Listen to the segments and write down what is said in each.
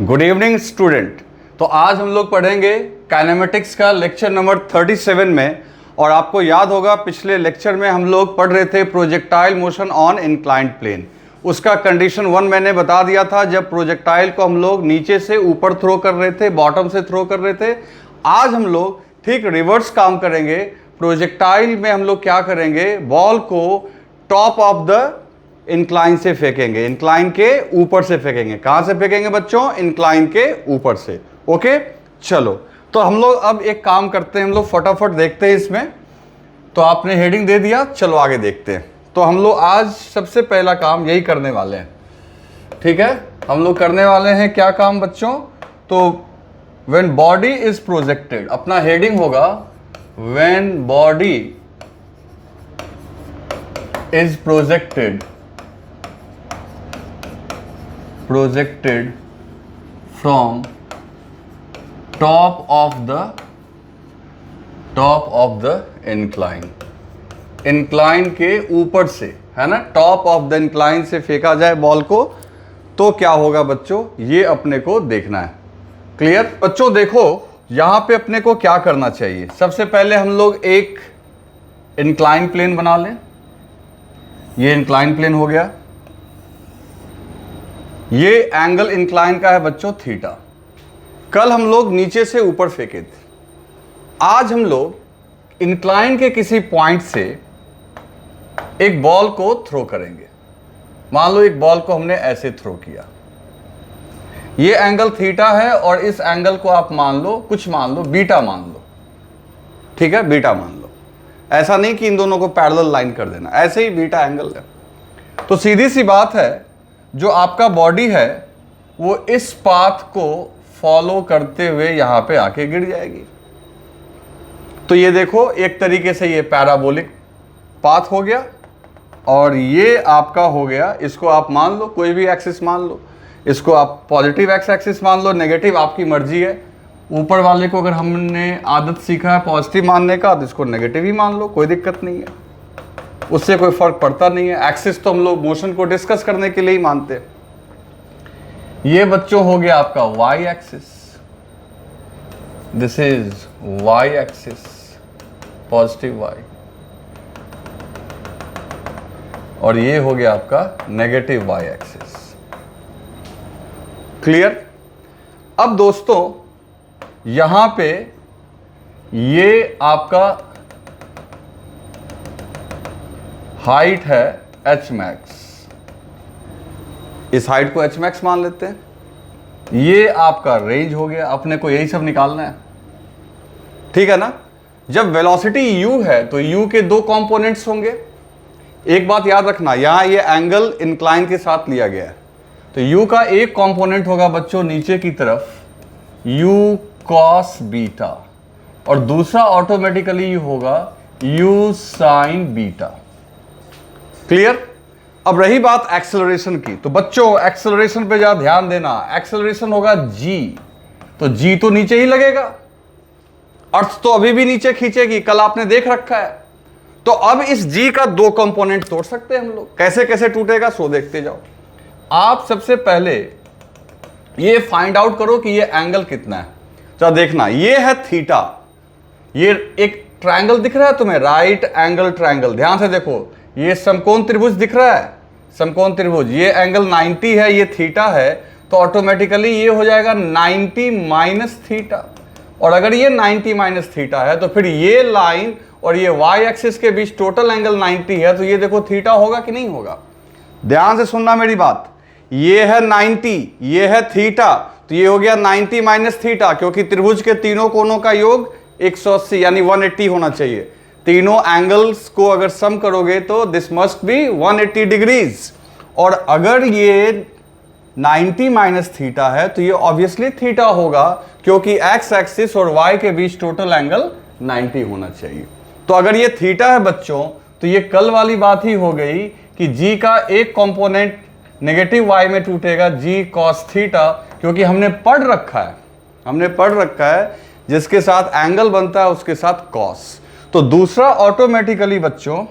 Good evening student. तो आज हम लोग पढ़ेंगे काइनेमेटिक्स का लेक्चर नंबर 37 में। और आपको याद होगा पिछले लेक्चर में हम लोग पढ़ रहे थे projectile motion on inclined plane. उसका कंडीशन 1 मैंने बता दिया था, जब प्रोजेक्टाइल को हम लोग नीचे से ऊपर थ्रो कर रहे थे, बॉटम से थ्रो कर रहे थे। आज हम लोग ठीक रिवर्स काम करेंगे। प्रोजेक्टाइल में हम लोग क्या करेंगे, बॉल को टॉप ऑफ द इंक्लाइन से फेंकेंगे, इंक्लाइन के ऊपर से फेंकेंगे। कहां से फेंकेंगे बच्चों? इंक्लाइन के ऊपर से। ओके चलो, तो हम लोग अब एक काम करते हैं, हम लोग फटाफट देखते हैं इसमें। तो आपने हेडिंग दे दिया, चलो आगे देखते हैं। तो हम लोग आज सबसे पहला काम यही करने वाले हैं, ठीक है। हम लोग करने वाले हैं क्या काम बच्चों? तो व्हेन बॉडी इज प्रोजेक्टेड, अपना हेडिंग होगा when body is projected from top of the incline, incline के ऊपर से, है ना। टॉप ऑफ द इंक्लाइन से फेंका जाए बॉल को तो क्या होगा बच्चों, ये अपने को देखना है। क्लियर बच्चों? देखो यहां पे अपने को क्या करना चाहिए। सबसे पहले हम लोग एक इंक्लाइन प्लेन बना लें। ये इंक्लाइन प्लेन हो गया। ये एंगल इंक्लाइन का है बच्चों थीटा। कल हम लोग नीचे से ऊपर फेंके थे, आज हम लोग इंक्लाइन के किसी पॉइंट से एक बॉल को थ्रो करेंगे। मान लो एक बॉल को हमने ऐसे थ्रो किया, ये एंगल थीटा है और इस एंगल को आप मान लो, कुछ मान लो, बीटा मान लो, ठीक है, बीटा मान लो। ऐसा नहीं कि इन दोनों को पैरेलल लाइन कर देना, ऐसे ही बीटा एंगल है। तो सीधी सी बात है, जो आपका बॉडी है वो इस पाथ को फॉलो करते हुए यहां पे आके गिर जाएगी। तो ये देखो एक तरीके से ये पैराबोलिक पाथ हो गया और ये आपका हो गया। इसको आप मान लो, कोई भी एक्सिस मान लो, इसको आप पॉजिटिव एक्स एक्सिस मान लो, नेगेटिव आपकी मर्जी है। ऊपर वाले को अगर हमने आदत सीखा है पॉजिटिव मानने का, तो इसको नेगेटिव ही मान लो, कोई दिक्कत नहीं है, उससे कोई फर्क पड़ता नहीं है। एक्सिस तो हम लोग मोशन को डिस्कस करने के लिए ही मानते हैं। ये बच्चों हो गया आपका y axis, this is y axis, positive y, और ये हो गया आपका नेगेटिव वाई एक्सिस। क्लियर? अब दोस्तों यहां पे ये आपका हाइट है एच मैक्स, इस हाइट को एच मैक्स मान लेते हैं। ये आपका रेंज हो गया, अपने को यही सब निकालना है, ठीक है ना। जब वेलोसिटी u है तो u के दो कंपोनेंट्स होंगे। एक बात याद रखना, यहां ये एंगल इंक्लाइन के साथ लिया गया है, तो u का एक कंपोनेंट होगा बच्चों नीचे की तरफ u cos बीटा, और दूसरा ऑटोमेटिकली होगा u sin बीटा। क्लियर? अब रही बात एक्सेलरेशन की, तो बच्चों एक्सेलरेशन पे ज्यादा ध्यान देना। एक्सेलरेशन होगा g, तो g तो नीचे ही लगेगा, अर्थ तो अभी भी नीचे खींचेगी, कल आपने देख रखा है। तो अब इस g का दो कंपोनेंट तोड़ सकते हैं हम लोग। कैसे कैसे टूटेगा सो देखते जाओ। आप सबसे पहले ये फाइंड आउट करो कि ये एंगल कितना है। चलो देखना, ये है थीटा, ये एक ट्रायंगल दिख रहा है तुम्हें, राइट एंगल ट्रायंगल। ध्यान से देखो, ये समकोण त्रिभुज दिख रहा है, समकोण त्रिभुज, ये एंगल 90 है, ये थीटा है, तो ऑटोमेटिकली ये हो जाएगा 90 माइनस थीटा। और अगर ये 90 माइनस थीटा है तो फिर ये लाइन और ये वाई एक्सिस के बीच टोटल एंगल 90 है, तो ये देखो थीटा होगा कि नहीं होगा। ध्यान से सुनना मेरी बात, ये है 90, ये है थीटा, तो ये हो गया 90 माइनस थीटा, क्योंकि त्रिभुज के तीनों कोणों का योग 180 यानी 180 होना चाहिए। तीनों एंगल्स को अगर सम करोगे तो दिस मस्ट बी 180 डिग्रीज। और अगर ये 90 माइनस थीटा है तो ये ऑब्वियसली थीटा होगा, क्योंकि एक्स एक्सिस और वाई के बीच टोटल एंगल 90 होना चाहिए। तो अगर ये थीटा है बच्चों, तो ये कल वाली बात ही हो गई कि जी का एक कंपोनेंट नेगेटिव वाई में टूटेगा, जी कॉस थीटा, क्योंकि हमने पढ़ रखा है जिसके साथ एंगल बनता है उसके साथ कॉस। तो दूसरा ऑटोमेटिकली बच्चों,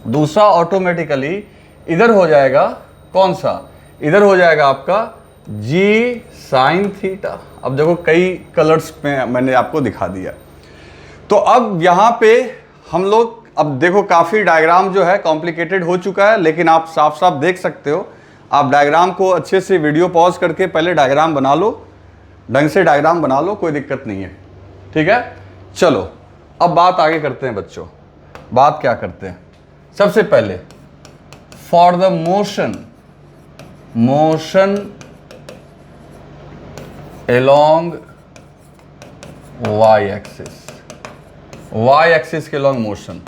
दूसरा ऑटोमेटिकली इधर हो जाएगा, कौन सा? इधर हो जाएगा आपका जी साइन थीटा। अब देखो कई कलर्स में मैंने आपको दिखा दिया। तो अब यहाँ पे हम लोग, अब देखो काफ़ी डायग्राम जो है कॉम्प्लिकेटेड हो चुका है, लेकिन आप साफ साफ देख सकते हो। आप डायग्राम को अच्छे से वीडियो पॉज करके पहले डायग्राम बना लो, ढंग से डायग्राम बना लो, कोई दिक्कत नहीं है, ठीक है। चलो अब बात आगे करते हैं बच्चों। बात क्या करते हैं, सबसे पहले for the motion along y axis के लॉन्ग मोशन,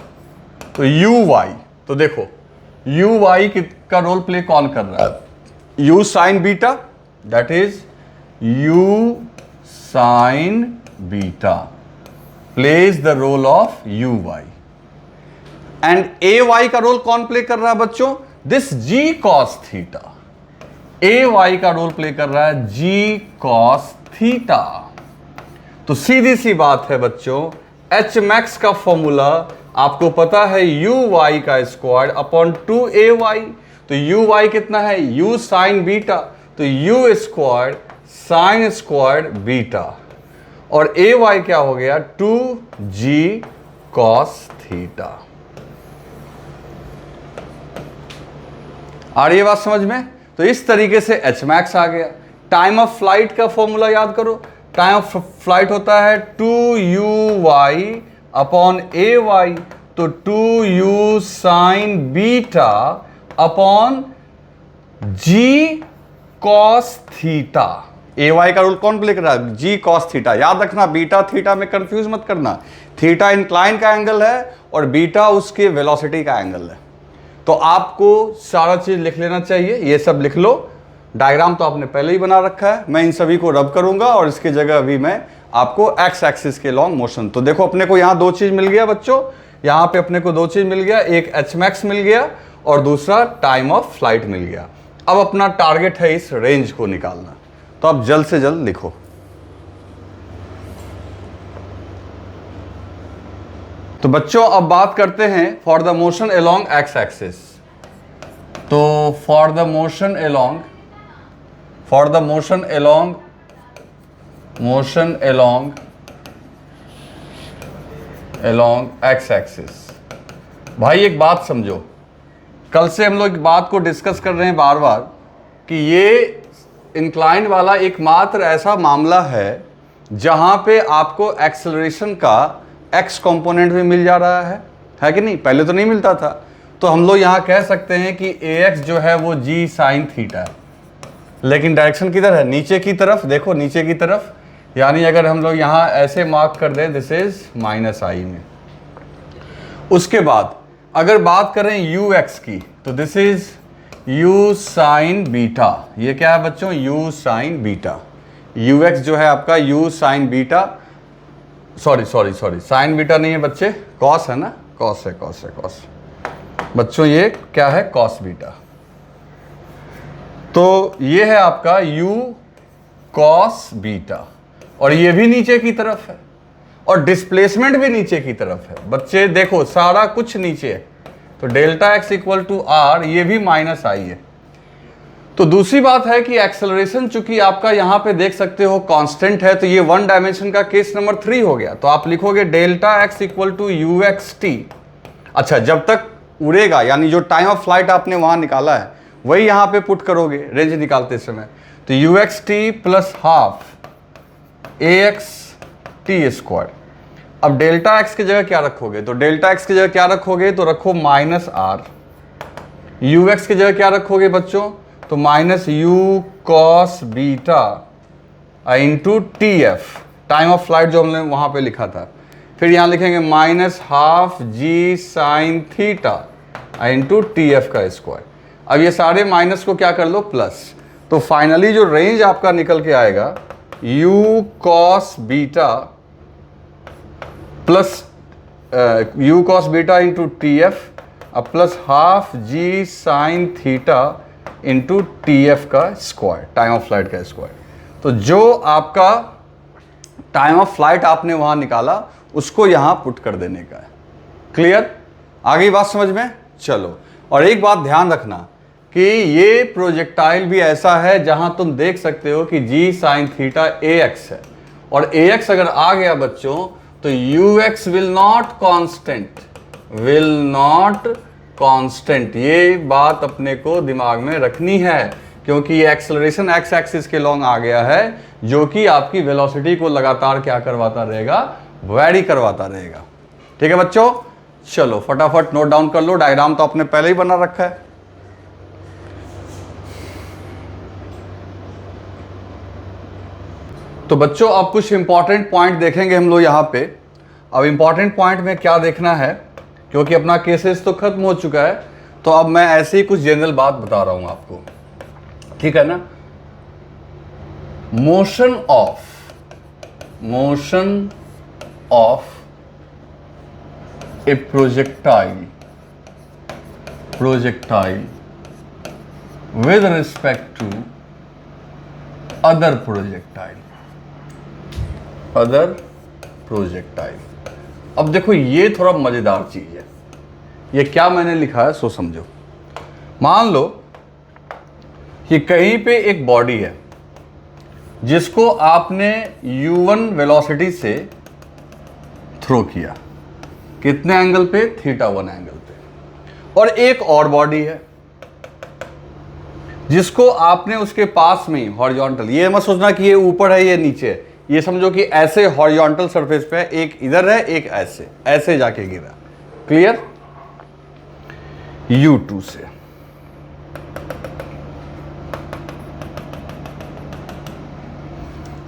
तो यू वाई, तो देखो यू वाई का रोल प्ले कौन कर रहा है, u sine beta, that is u sine beta plays the role of u y. And a y का रोल कौन प्ले कर रहा है बच्चों, this g cos theta. A y का रोल प्ले कर रहा है जी कॉस थीटा। तो सीधी सी बात है बच्चों, एच मैक्स का फॉर्मूला आपको पता है यू वाई का स्क्वायर अपॉन 2 ए वाई। तो यू वाई कितना है, यू साइन बीटा, तो you square sine square beta, और ए वाई क्या हो गया 2g कॉस थीटा। आ रही है बात समझ में। तो इस तरीके से एच मैक्स आ गया। टाइम ऑफ फ्लाइट का फॉर्मूला याद करो, टाइम ऑफ फ्लाइट होता है 2u(y) अपॉन ए वाई, तो 2u sign beta upon ji cos theta. A y का रूल कौन प्ले कर रहा है, जी कॉस थीटा। याद रखना बीटा थीटा में कंफ्यूज मत करना, थीटा इंक्लाइन का एंगल है और बीटा उसके वेलोसिटी का एंगल है। तो आपको सारा चीज लिख लेना चाहिए, ये सब लिख लो। डायग्राम तो आपने पहले ही बना रखा है, मैं इन सभी को रब करूंगा और इसके जगह अभी मैं आपको एक्स एक्सिस के लॉन्ग मोशन। तो देखो अपने को यहाँ 2 चीज मिल गया बच्चों, यहाँ पे अपने को 2 चीज मिल गया, एक एच मैक्स मिल गया और दूसरा टाइम ऑफ फ्लाइट मिल गया। अब अपना टारगेट है इस रेंज को निकालना, तो आप जल्द से जल्द लिखो। तो बच्चों अब बात करते हैं for the motion along x axis. तो for the motion along x axis. भाई एक बात समझो, कल से हम लोग बात को डिस्कस कर रहे हैं बार बार कि ये इंक्लाइन वाला एकमात्र ऐसा मामला है जहां पे आपको एक्सेलरेशन का एक्स कंपोनेंट भी मिल जा रहा है कि नहीं, पहले तो नहीं मिलता था। तो हम लोग यहाँ कह सकते हैं कि ए एक्स जो है वो जी साइन थीटा है, लेकिन डायरेक्शन किधर है, नीचे की तरफ। देखो नीचे की तरफ, यानी अगर हम लोग यहाँ ऐसे मार्क कर दें दिस इज -i में। उसके बाद अगर बात करें यू एक्स की, तो this is u sine beta. ये क्या है बच्चों, you sine beta. You x जो है आपका you sine beta, sorry sine beta नहीं है बच्चे, कॉस है ना, कॉस है बच्चों, ये क्या है, कॉस बीटा। तो ये है आपका u कॉस बीटा, और ये भी नीचे की तरफ है और डिस्प्लेसमेंट भी नीचे की तरफ है। बच्चे देखो सारा कुछ नीचे है, तो delta x equal to r, ये भी -i है। तो दूसरी बात है कि एक्सेलरेशन चूंकि आपका यहां पे देख सकते हो कांस्टेंट है, तो ये 1 डायमेंशन का केस नंबर 3 हो गया। तो आप लिखोगे delta x equal to u x t. अच्छा, जब तक उड़ेगा, यानी जो टाइम ऑफ फ्लाइट आपने वहां निकाला है वही यहां पे पुट करोगे रेंज निकालते समय। तो you x T plus half A x T square. अब डेल्टा एक्स की जगह क्या रखोगे, तो डेल्टा एक्स की जगह क्या रखोगे, तो रखो -r। यू एक्स की जगह क्या रखोगे बच्चों, तो -u cos beta into T F, time of flight जो हमने वहां पे लिखा था। फिर यहां लिखेंगे -12g sine theta into T F का स्क्वायर। अब ये सारे माइनस को क्या कर लो, प्लस। तो फाइनली जो रेंज आपका निकल के आएगा u cos beta plus u cos beta into T F plus ½ sine theta into T F का स्क्वायर, टाइम ऑफ फ्लाइट का स्क्वायर। तो जो आपका टाइम ऑफ फ्लाइट आपने वहां निकाला उसको यहां पुट कर देने का है। क्लियर, आगे बात समझ में। चलो, और एक बात ध्यान रखना, कि ये प्रोजेक्टाइल भी ऐसा है जहां तुम देख सकते हो कि जी साइन थीटा ax है, और ax अगर आ गया बच्चों तो ux विल नॉट कांस्टेंट। ये बात अपने को दिमाग में रखनी है, क्योंकि ये एक्सेलरेशन एक्स एक्सिस के लॉन्ग आ गया है, जो कि आपकी वेलोसिटी को लगातार क्या करवाता रहेगा, वैरी करवाता रहेगा। ठीक है बच्चों, चलो फटाफट नोट डाउन कर लो, डायग्राम तो आपने पहले ही बना रखा है। तो बच्चों अब कुछ इंपॉर्टेंट पॉइंट देखेंगे हम लोग यहां पे। अब इंपॉर्टेंट पॉइंट में क्या देखना है, क्योंकि अपना केसेस तो खत्म हो चुका है, तो अब मैं ऐसे ही कुछ जनरल बात बता रहा हूं आपको, ठीक है ना। Motion of A projectile with respect to other projectile। अब देखो ये थोड़ा मजेदार चीज है, ये क्या मैंने लिखा है सो समझो। मान लो कि कहीं पे एक बॉडी है जिसको आपने u1 वेलोसिटी से थ्रो किया, कितने एंगल पे, θ1 एंगल पे, और एक और बॉडी है जिसको आपने उसके पास में हॉरिजॉन्टल, ये मत सोचना कि ये ऊपर है ये नीचे है, ये समझो कि ऐसे हॉरिजॉन्टल सरफेस पे है, एक इधर है एक ऐसे जाके गिरा, क्लियर, u2 से।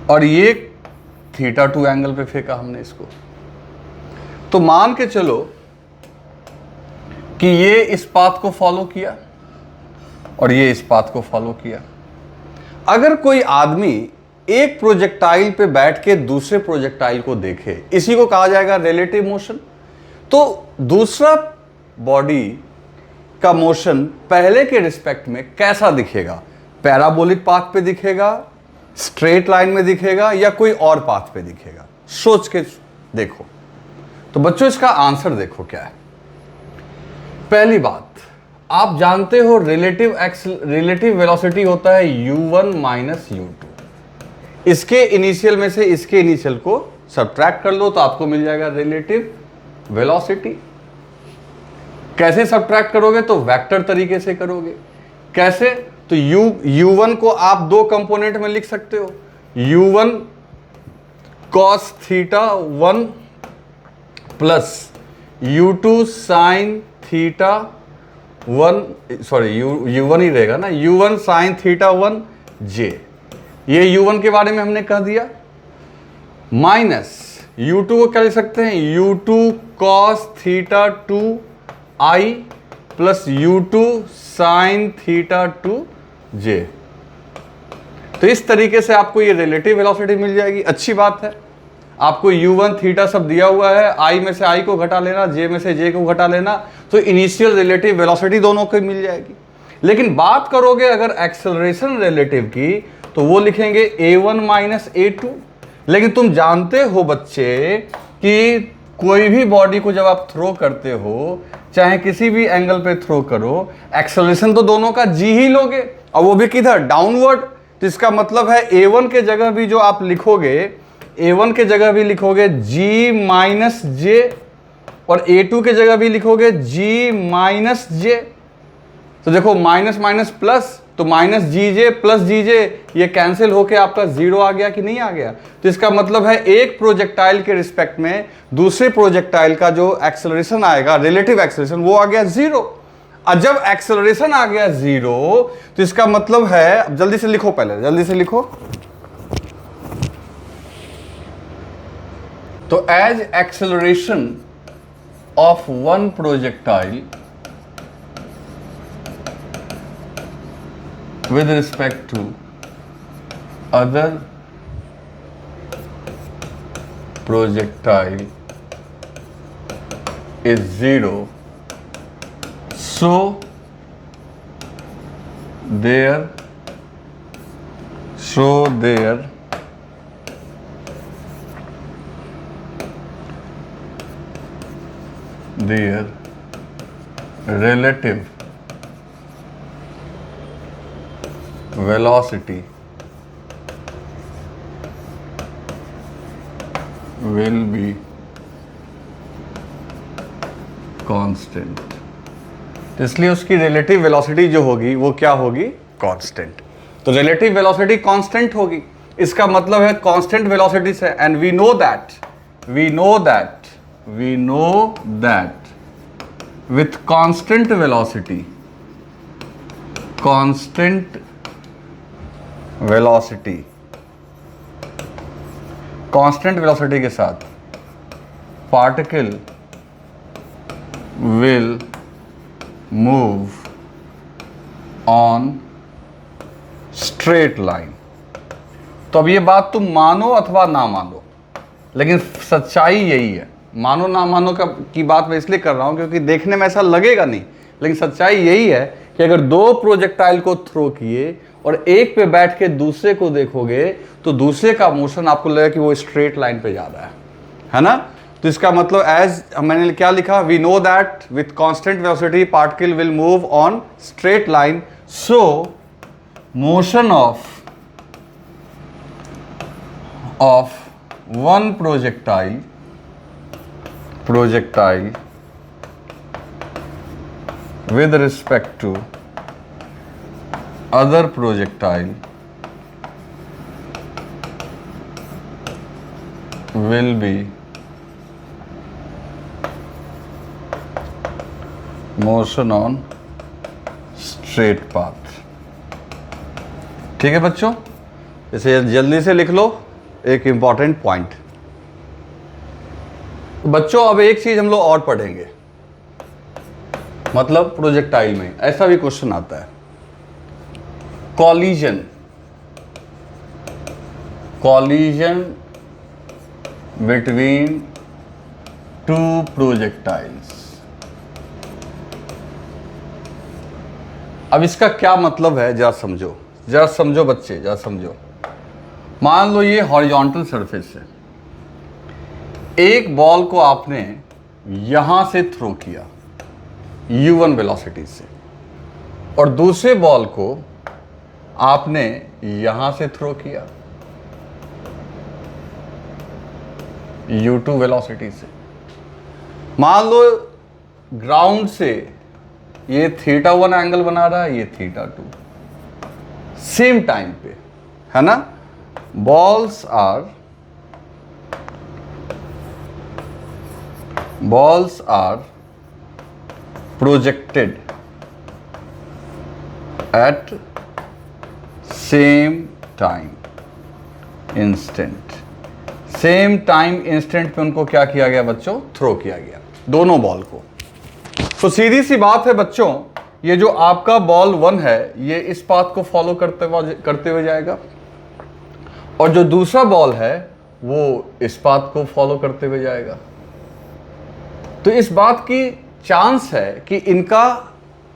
और ये θ2 एंगल पे फेंका हमने इसको। तो मान के चलो कि ये इस पाथ को फॉलो किया और ये इस पाथ को फॉलो किया। अगर कोई आदमी एक प्रोजेक्टाइल पे बैठ के दूसरे प्रोजेक्टाइल को देखे, इसी को कहा जाएगा रिलेटिव मोशन। तो दूसरा बॉडी का मोशन पहले के रिस्पेक्ट में कैसा दिखेगा, पैराबोलिक पाथ पे दिखेगा, स्ट्रेट लाइन में दिखेगा, या कोई और पाथ पे दिखेगा, सोच के देखो। तो बच्चों इसका आंसर देखो क्या है। पहली बात, आप जानते हो रिलेटिव वेलोसिटी होता है u1 माइनस u2। इसके इनिशियल में से इसके इनिशियल को सब्ट्रैक्ट कर लो तो आपको मिल जाएगा रिलेटिव वेलोसिटी। कैसे सब्ट्रैक्ट करोगे, तो वेक्टर तरीके से करोगे। कैसे, तो u1 को आप दो कंपोनेंट में लिख सकते हो, u1 cos θ1 plus u2 sin θ1, sorry u1 ही रहेगा ना, u1 sin θ1 j। ये u1 के बारे में हमने कह दिया। माइनस u2 को क्या लिख सकते हैं, u2 cos θ2 i plus u2 sin θ2 j। तो इस तरीके से आपको ये रिलेटिव वेलोसिटी मिल जाएगी। अच्छी बात है, आपको u1 थीटा सब दिया हुआ है, i में से i को घटा लेना, j में से j को घटा लेना, तो इनिशियल रिलेटिव वेलोसिटी दोनों को मिल जाएगी। लेकिन बात करोगे अगर एक्सेलरेशन रिलेटिव की, तो वो लिखेंगे a1 माइनस a2। लेकिन तुम जानते हो बच्चे कि कोई भी बॉडी को जब आप थ्रो करते हो, चाहे किसी भी एंगल पे थ्रो करो, एक्सेलरेशन तो दोनों का g ही लोगे, और वो भी किधर, डाउनवर्ड। तो इसका मतलब है a1 के जगह भी जो आप लिखोगे, a1 के जगह भी लिखोगे g माइनस जे, और a2 के जगह भी लिखोगे g माइनस जे। तो देखो माइनस माइनस प्लस, तो माइनस जी जे प्लस जी जे, ये कैंसिल होके आपका जीरो आ गया कि नहीं आ गया। तो इसका मतलब है एक प्रोजेक्टाइल के रिस्पेक्ट में दूसरे प्रोजेक्टाइल का जो एक्सेलरेशन आएगा, रिलेटिव एक्सेलरेशन, वो आ गया जीरो। और जब एक्सेलरेशन आ गया जीरो, तो इसका मतलब है, जल्दी से लिखो, पहले जल्दी से लिखो। तो as acceleration of one projectile with respect to other projectile is zero, so their relative velocity will be constant, तो इसलिए उसकी रिलेटिव वेलोसिटी जो होगी वो क्या होगी, कांस्टेंट। तो रिलेटिव वेलोसिटी कांस्टेंट होगी, इसका मतलब है कांस्टेंट वेलोसिटी से, and we know that with constant velocity के साथ particle will move on straight line। तो अब ये बात तुम मानो अथवा ना मानो, लेकिन सच्चाई यही है। मानो ना मानो की बात मैं इसलिए कर रहा हूं क्योंकि देखने में ऐसा लगेगा नहीं, लेकिन सच्चाई यही है कि अगर दो प्रोजेक्टाइल को थ्रो किए और एक पे बैठ के दूसरे को देखोगे तो दूसरे का मोशन आपको लगेगा कि वो स्ट्रेट लाइन पे जा रहा है ना। तो इसका मतलब एज मैंने क्या लिखा, we know that with constant velocity particle will move on straight line, so motion of one projectile with respect to other projectile will be motion on straight path। ठीक है बच्चों, इसे जल्दी से लिख लो, एक इंपॉर्टेंट पॉइंट। बच्चों अब एक चीज हम लोग और पढ़ेंगे, मतलब प्रोजेक्टाइल में ऐसा भी क्वेश्चन आता है, कॉलिजन बिटवीन टू प्रोजेक्टाइल्स। अब इसका क्या मतलब है जरा समझो बच्चे, जरा समझो। मान लो ये हॉरिजॉन्टल सरफेस है, एक बॉल को आपने यहां से थ्रो किया u1 वेलोसिटी से, और दूसरे बॉल को आपने यहां से थ्रो किया u2 वेलोसिटी से। मान लो ग्राउंड से ये θ1 एंगल बना रहा है, ये θ2, सेम टाइम पे, है ना। Balls are projected at same time instant। Same time instant पे उनको क्या किया गया बच्चों, थ्रो किया गया दोनों बॉल को। तो सीधी सी बात है बच्चों, ये जो आपका बॉल 1 है ये इस पाथ को फॉलो करते हुए जाएगा, और जो दूसरा बॉल है वो इस पाथ को फॉलो करते हुए जाएगा। तो इस बात की चांस है कि इनका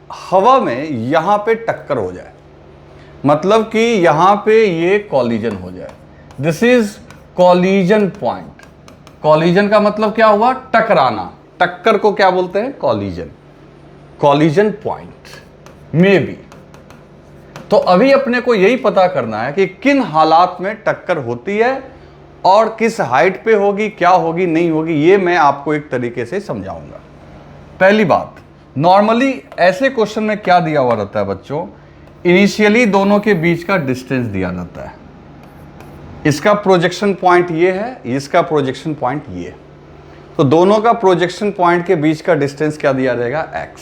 हवा में यहां पे टक्कर हो जाए, मतलब कि यहां पे ये कॉलिजन हो जाए। This is collision point. Collision का मतलब क्या हुआ, टकराना। टक्कर को क्या बोलते हैं, कॉलिजन पॉइंट में भी। तो अभी अपने को यही पता करना है कि किन हालात में टक्कर होती है और किस हाइट पे होगी, क्या होगी, नहीं होगी, ये मैं आपको एक तरीके से समझाऊंगा। पहली बात, नॉर्मली ऐसे क्वेश्चन में क्या दिया हुआ रहता है बच्चों, इनिशियली दोनों के बीच का डिस्टेंस दिया जाता है। इसका प्रोजेक्शन पॉइंट ये है, इसका प्रोजेक्शन पॉइंट ये। तो दोनों का प्रोजेक्शन पॉइंट के बीच का डिस्टेंस क्या दिया जाएगा, x,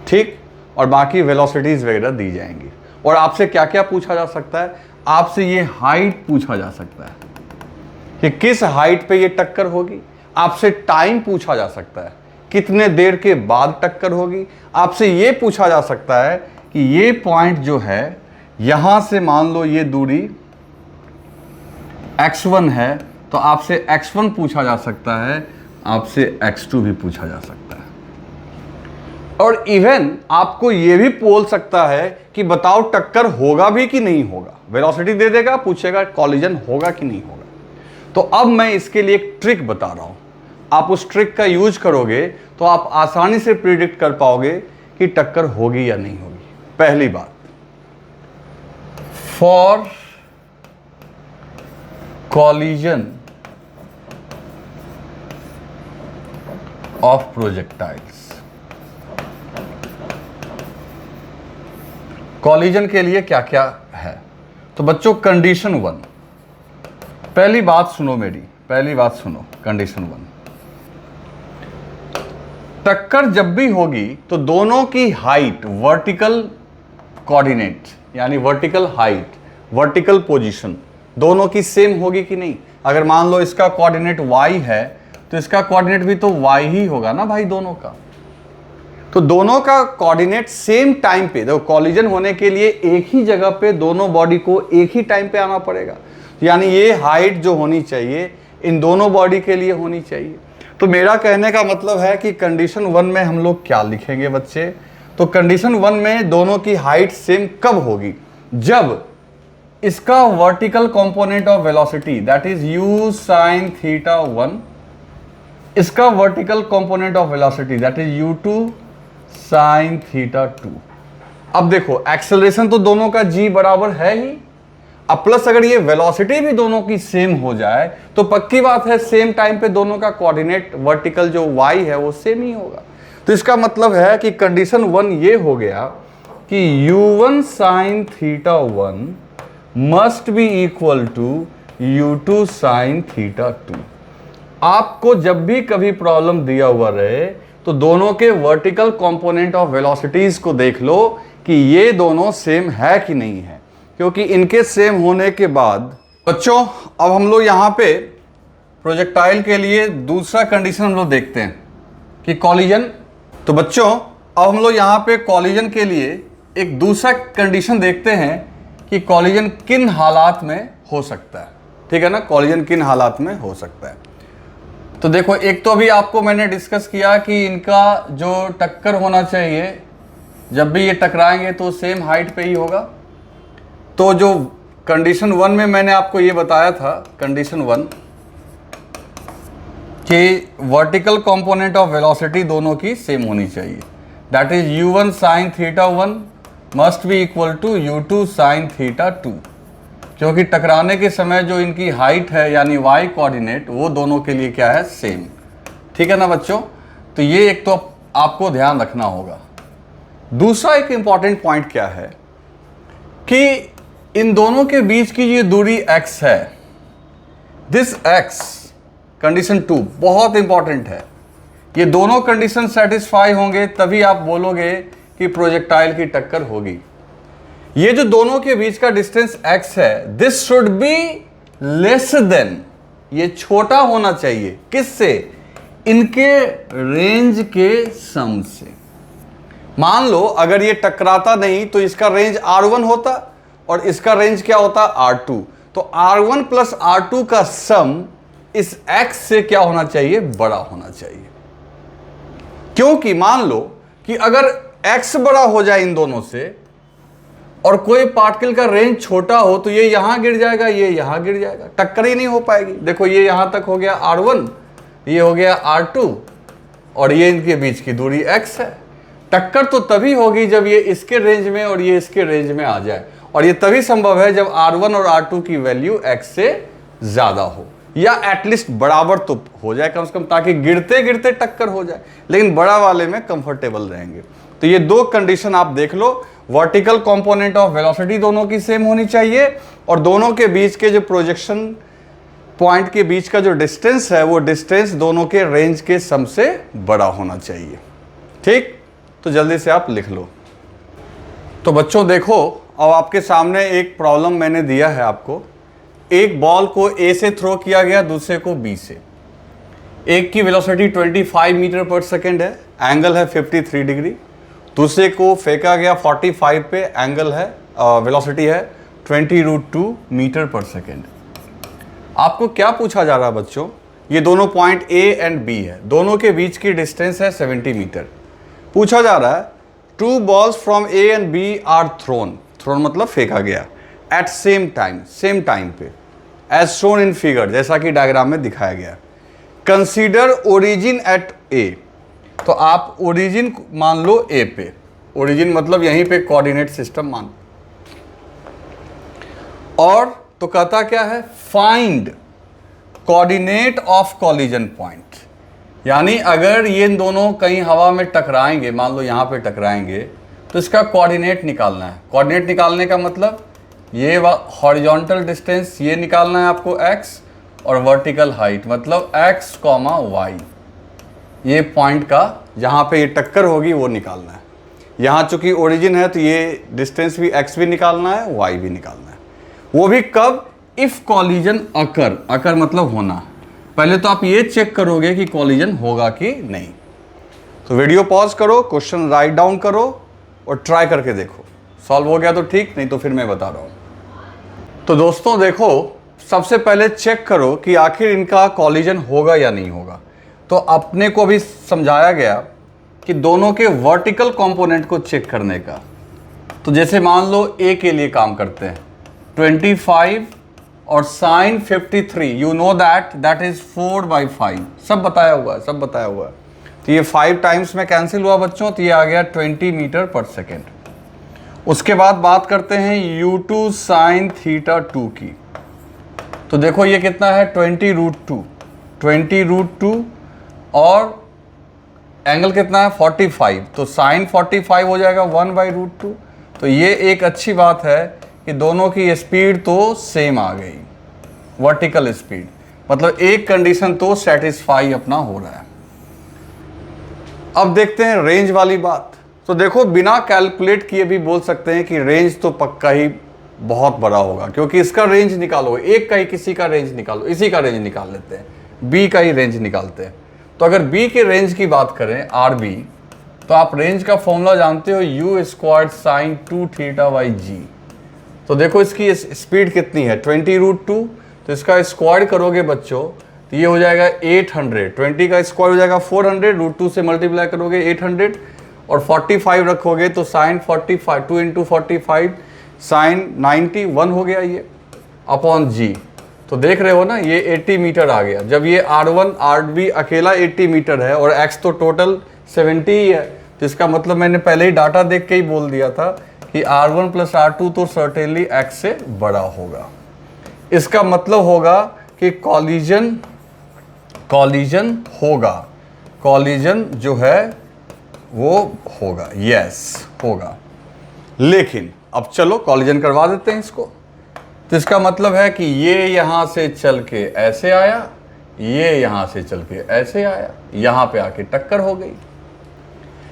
ठीक। और बाकी वेलोसिटीज वगैरह दी जाएंगी। और आपसे क्या क्या पूछा जा सकता है, आपसे ये हाइट पूछा जा सकता है कि किस हाइट पे ये टक्कर होगी। आपसे टाइम पूछा जा सकता है, कितने देर के बाद टक्कर होगी। आपसे ये पूछा जा सकता है कि ये पॉइंट जो है यहां से मान लो ये दूरी x1 है, तो आपसे x1 पूछा जा सकता है, आपसे x2 भी पूछा जा सकता है। और इवन आपको ये भी बोल सकता है कि बताओ टक्कर होगा भी कि नहीं होगा। वेलोसिटी दे देगा, पूछेगा कॉलिजन होगा कि नहीं होगा। तो अब मैं इसके लिए एक ट्रिक बता रहा हूं, आप उस ट्रिक का यूज करोगे तो आप आसानी से प्रिडिक्ट कर पाओगे कि टक्कर होगी या नहीं होगी। पहली बात, for collision of projectiles. Collision के लिए क्या क्या है? तो बच्चों कंडीशन 1, पहली बात सुनो मेरी, पहली बात सुनो, कंडीशन 1, टक्कर जब भी होगी तो दोनों की हाइट, वर्टिकल कोऑर्डिनेट यानी वर्टिकल हाइट, वर्टिकल पोजीशन दोनों की सेम होगी कि नहीं? अगर मान लो इसका कोऑर्डिनेट y है तो इसका कोऑर्डिनेट भी तो y ही होगा ना भाई, दोनों का। तो दोनों का कोऑर्डिनेट सेम टाइम पे, देखो कॉलिजन होने के लिए एक ही जगह पे दोनों बॉडी को एक ही टाइम पे आना पड़ेगा, यानी ये हाइट जो होनी चाहिए इन दोनों बॉडी के लिए होनी चाहिए। तो मेरा कहने का मतलब है कि कंडीशन 1 में हम लोग क्या लिखेंगे बच्चे? तो कंडीशन 1 में दोनों की हाइट सेम कब होगी? जब इसका vertical component of velocity that is u sin theta 1, इसका vertical component of velocity that is u2 sin theta 2। अब देखो एक्सेलरेशन तो दोनों का g बराबर है ही, अब प्लस अगर ये वेलोसिटी भी दोनों की सेम हो जाए तो पक्की बात है सेम टाइम पे दोनों का कोऑर्डिनेट वर्टिकल जो y है वो सेम ही होगा। तो इसका मतलब है कि कंडीशन 1 ये हो गया कि u1 sin theta 1 must be equal to u2 sin theta 2। आपको जब भी कभी प्रॉब्लम दिया हुआ रहे तो दोनों के वर्टिकल कंपोनेंट ऑफ वेलोसिटीज को देख लो कि ये दोनों सेम है कि नहीं है, क्योंकि इनके सेम होने के बाद बच्चों अब हम लोग यहाँ पे प्रोजेक्टाइल के लिए दूसरा कंडीशन हम लोग देखते हैं कि कॉलिजन। तो बच्चों अब हम लोग यहाँ पे कॉलिजन के लिए एक दूसरा कंडीशन देखते हैं कि कॉलिजन किन हालात में हो सकता है, ठीक है ना, कॉलिजन किन हालात में हो सकता है। तो देखो एक तो अभी आपको मैंने डिस्कस किया कि इनका जो टक्कर होना चाहिए जब भी ये टकराएंगे तो सेम हाइट पे ही होगा। तो जो कंडीशन 1 में मैंने आपको ये बताया था, कंडीशन 1 कि वर्टिकल कंपोनेंट ऑफ वेलोसिटी दोनों की सेम होनी चाहिए, that is u1 sin theta 1 must be equal to u2 sin theta 2, क्योंकि टकराने के समय जो इनकी हाइट है यानी y कोऑर्डिनेट वो दोनों के लिए क्या है, सेम, ठीक है ना बच्चों। तो ये एक तो आपको ध्यान रखना होगा। दूसरा एक इंपॉर्टेंट पॉइंट क्या है कि इन दोनों के बीच की ये दूरी x है, दिस x, कंडीशन 2 बहुत इंपॉर्टेंट है। ये दोनों कंडीशन सेटिस्फाई होंगे तभी आप बोलोगे कि प्रोजेक्टाइल की टक्कर होगी। ये जो दोनों के बीच का डिस्टेंस x है, this should be less than, ये छोटा होना चाहिए किससे? इनके रेंज के सम से। मान लो अगर ये टकराता नहीं तो इसका रेंज r1 होता और इसका रेंज क्या होता, r2। तो r1 प्लस r2 का सम इस x से क्या होना चाहिए, बड़ा होना चाहिए। क्योंकि मान लो कि अगर x बड़ा हो जाए इन दोनों से और कोई पार्टिकल का रेंज छोटा हो तो ये यहां गिर जाएगा, ये यहां गिर जाएगा, टक्कर ही नहीं हो पाएगी। देखो ये यहां तक हो गया r1, ये हो गया r2 और ये इनके बीच की दूरी x है। टक्कर तो तभी होगी जब ये इसके रेंज में और ये इसके रेंज में आ जाए, और ये तभी संभव है जब r1 और r2 की वैल्यू x से ज्यादा हो या एटलीस्ट बराबर तो हो जाए कम से कम, ताकि गिरते गिरते टक्कर हो जाए, लेकिन बड़ा वाले में कंफर्टेबल रहेंगे। तो ये दो कंडीशन आप देख लो, वर्टिकल कंपोनेंट ऑफ वेलोसिटी दोनों की सेम होनी चाहिए और दोनों के बीच के जो प्रोजेक्शन पॉइंट के बीच का जो डिस्टेंस है वो डिस्टेंस दोनों के रेंज के सम से बड़ा होना चाहिए। ठीक, तो जल्दी से आप लिख लो। तो बच्चों देखो अब आपके सामने एक प्रॉब्लम मैंने दिया है आपको। एक बॉल को ए से थ्रो किया गया, दूसरे को बी से। एक की वेलोसिटी 25 मीटर पर सेकेंड है, एंगल है 53 डिग्री। दूसरे को फेंका गया 45 पे, एंगल है वेलोसिटी है 20√2 मीटर पर सेकेंड। आपको क्या पूछा जा रहा है बच्चों, ये दोनों पॉइंट ए एंड बी है, दोनों के बीच की डिस्टेंस है 70 मीटर। पूछा जा रहा है two balls from A and B are thrown, thrown मतलब फेंका गया, at same time, same time पे, एज शोन इन फिगर, जैसा कि डायग्राम में दिखाया गया। कंसीडर ओरिजिन एट ए, तो आप ओरिजिन मान लो ए पे, ओरिजिन मतलब यहीं पे कोऑर्डिनेट सिस्टम मान। और तो कहता क्या है, find coordinate of collision point. यानी अगर ये दोनों कहीं हवा में टकराएंगे, मान लो यहाँ पे टकराएंगे, तो इसका कोऑर्डिनेट निकालना है। कोऑर्डिनेट निकालने का मतलब ये हॉरिजॉन्टल डिस्टेंस ये निकालना है आपको x, और वर्टिकल हाइट मतलब x, y, ये पॉइंट का जहाँ पे ये टक्कर होगी वो निकालना है। यहाँ चूंकि ओरिजिन है तो ये डिस्टेंस भी x भी निकालना है, y भी निकालना है। वो भी कब, इफ कॉलिजन अकर, अकर मतलब होना। पहले तो आप ये चेक करोगे कि कॉलिजन होगा कि नहीं। तो वीडियो पॉज करो, क्वेश्चन राइट डाउन करो और ट्राई करके देखो। सॉल्व हो गया तो ठीक, नहीं तो फिर मैं बता रहा हूँ। तो दोस्तों देखो, सबसे पहले चेक करो कि आखिर इनका कॉलिजन होगा या नहीं होगा। तो अपने को भी समझाया गया कि दोनों के वर्टिकल कंपोनेंट को चेक करने का। तो जैसे मान लो ए के लिए काम करते हैं, 25 और sine 53, you know that is 4/5, सब बताया हुआ है, सब बताया हुआ है। तो ये 5 टाइम्स में कैंसिल हुआ बच्चों, तो ये आ गया 20 मीटर पर सेकेंड। उसके बाद बात करते हैं u2 साइन थीटा 2 की। तो देखो ये कितना है, 20√2, 20√2, और एंगल कितना है 45, तो साइन 45 हो जाएगा 1/√2। तो ये एक अच्छी बात है कि दोनों की स्पीड तो सेम आ गई, वर्टिकल स्पीड, मतलब एक कंडीशन तो सेटिस्फाई अपना हो रहा है। अब देखते हैं रेंज वाली बात। तो देखो बिना कैलकुलेट किए भी बोल सकते हैं कि रेंज तो पक्का ही बहुत बड़ा होगा, क्योंकि इसका रेंज निकालो, एक का ही किसी का रेंज निकालो, इसी का रेंज निकाल लेते हैं, बी का ही रेंज निकालते हैं। तो अगर बी के रेंज की बात करें आर बी, तो आप रेंज का फॉर्मूला जानते हो, u² साइन 2 थीटा बाई जी। तो देखो इसकी स्पीड कितनी है 20√2, तो इसका स्क्वायर करोगे बच्चों तो ये हो जाएगा 800, 20 का स्क्वायर हो जाएगा 400, √2 से मल्टीप्लाई करोगे 800, और 45 रखोगे तो साइन 45, 2 इंटू 45 साइन 91 हो गया ये, अपॉन जी। तो देख रहे हो ना, ये 80 मीटर आ गया। जब ये R1 RB अकेला 80 मीटर है और x तो टोटल 70 ही है, तो इसका मतलब मैंने पहले ही डाटा देख के ही बोल दिया था कि R1 प्लस R2 तो सर्टेनली x से बड़ा होगा। इसका मतलब होगा कि कॉलिजन होगा, कॉलिजन जो है वो होगा, यस होगा। लेकिन अब चलो कॉलिजन करवा देते हैं इसको। तो इसका मतलब है कि ये यहां से चल के ऐसे आया, ये यहां से चल के ऐसे आया, यहां पे आके टक्कर हो गई।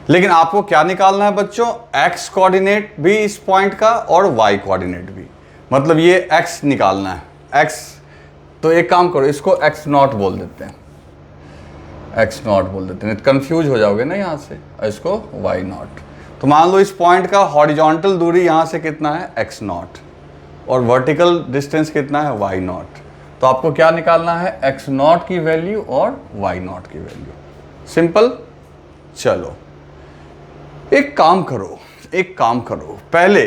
लेकिन आपको क्या निकालना है बच्चों, x कोऑर्डिनेट भी इस पॉइंट का और y कोऑर्डिनेट भी, मतलब ये x निकालना है, x। तो एक काम करो, इसको x0 बोल देते हैं, x0 बोल देते हैं, कंफ्यूज हो जाओगे ना यहाँ से, इसको y0। तो मान लो इस पॉइंट का हॉरिजॉन्टल दूरी यहाँ से कितना है x0, और वर्टिकल डिस्टेंस कितना है y0। तो आपको क्या निकालना है, x0 की वैल्यू और y0 की वैल्यू, सिंपल। चलो एक काम करो, पहले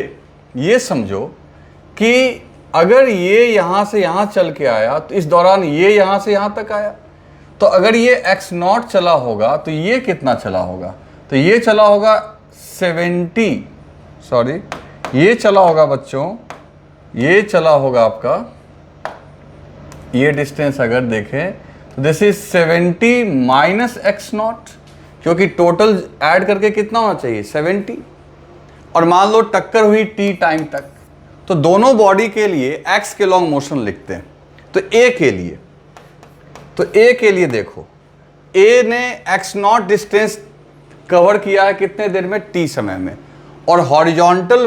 ये समझो कि अगर ये यहां से यहां चल के आया तो इस दौरान ये यहां से यहां तक आया, तो अगर ये x0 चला होगा तो ये कितना चला होगा, तो ये चला होगा 70, सॉरी ये चला होगा बच्चों, ये चला होगा आपका, ये डिस्टेंस अगर देखें तो दिस इज 70 माइनस x0, क्योंकि टोटल ऐड करके कितना होना चाहिए 70। और मान लो टक्कर हुई t टाइम तक, तो दोनों बॉडी के लिए x के लॉन्ग मोशन लिखते हैं। तो a के लिए देखो, a ने x0 डिस्टेंस कवर किया है कितने देर में, t समय में, और हॉरिजॉन्टल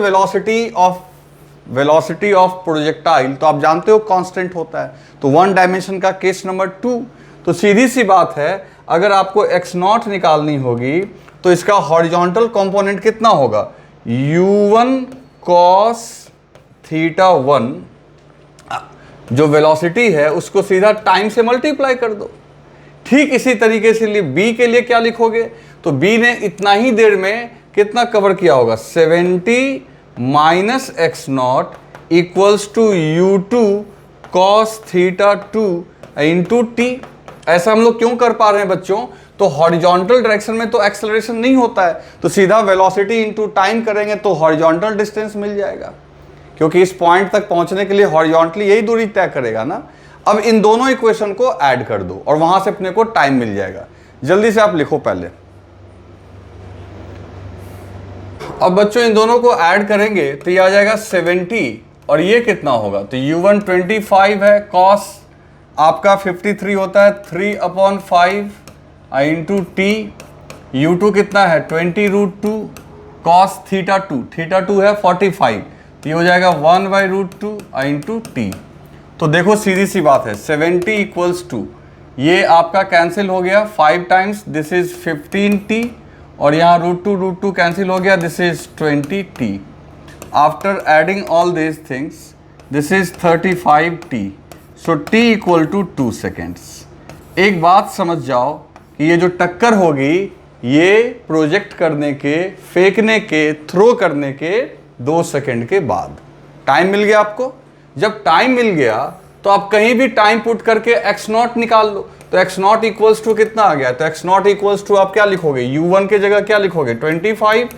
वेलोसिटी ऑफ प्रोजेक्टाइल तो आप जानते हो कांस्टेंट होता है, तो 1 डायमेंशन का केस नंबर 2। तो सीधी सी बात है, अगर आपको x0 निकालनी होगी तो इसका हॉरिजॉन्टल कंपोनेंट कितना होगा, u1 cos थीटा 1, जो वेलोसिटी है उसको सीधा टाइम से मल्टीप्लाई कर दो। ठीक इसी तरीके से b के लिए क्या लिखोगे, तो b ने इतना ही देर में कितना कवर किया होगा, 70 minus x0 equals to u2 cos theta 2 into टी। ऐसा हम लोग क्यों कर पा रहे हैं बच्चों, तो हॉरिजॉन्टल डायरेक्शन में तो एक्सेलरेशन नहीं होता है, तो सीधा वेलोसिटी इंटू टाइम करेंगे तो हॉरिजॉन्टल डिस्टेंस मिल जाएगा, क्योंकि इस पॉइंट तक पहुंचने के लिए हॉरिजॉन्टली यही दूरी तय करेगा ना। अब इन दोनों इक्वेशन को ऐड कर दो और वहां से अपने को टाइम मिल जाएगा। जल्दी से आप लिखो पहले। अब बच्चों इन दोनों को ऐड करेंगे तो ये आ जाएगा 70 और ये कितना होगा, तो u1 25 है, cos आपका 53 होता है 3/5 इंटू टी, u2 कितना है 20√2 cos थीटा 2 है 45, तो ये हो जाएगा 1/√2 इंटू टी। तो देखो सीधी सी बात है 70 इक्वल्स टू ये आपका कैंसिल हो गया 5 टाइम्स, दिस इज 15t और यहाँ √2 कैंसिल हो गया, this is 20t। After adding all this things this is 35t, so t equal to 2 seconds. एक बात समझ जाओ कि ये जो टक्कर होगी ये प्रोजेक्ट करने के, फेंकने के, थ्रो करने के 2 सेकेंड के बाद। टाइम मिल गया आपको। जब टाइम मिल गया तो आप कहीं भी टाइम पुट करके x0 निकाल लो। तो x0 इक्वल्स टू कितना आ गया, तो x0 इक्वल्स टू आप क्या लिखोगे, u1 के जगह क्या लिखोगे 25,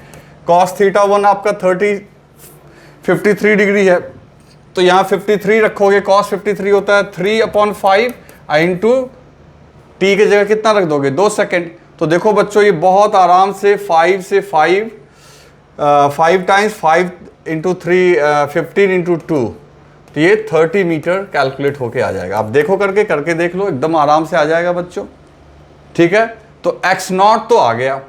cos थीटा 1 आपका 53 डिग्री है, तो यहाँ 53 रखोगे, cos 53 होता है 3/5 इंटू टी के जगह कितना रख दोगे 2 सेकेंड। तो देखो बच्चों ये बहुत आराम से 5 से 5 टाइम्स 5 इंटू 3 15 इंटू 2, तो ये 30 मीटर कैलकुलेट होके आ जाएगा। आप देखो करके देख लो, एकदम आराम से आ जाएगा बच्चों। ठीक है, तो x0 तो आ गया।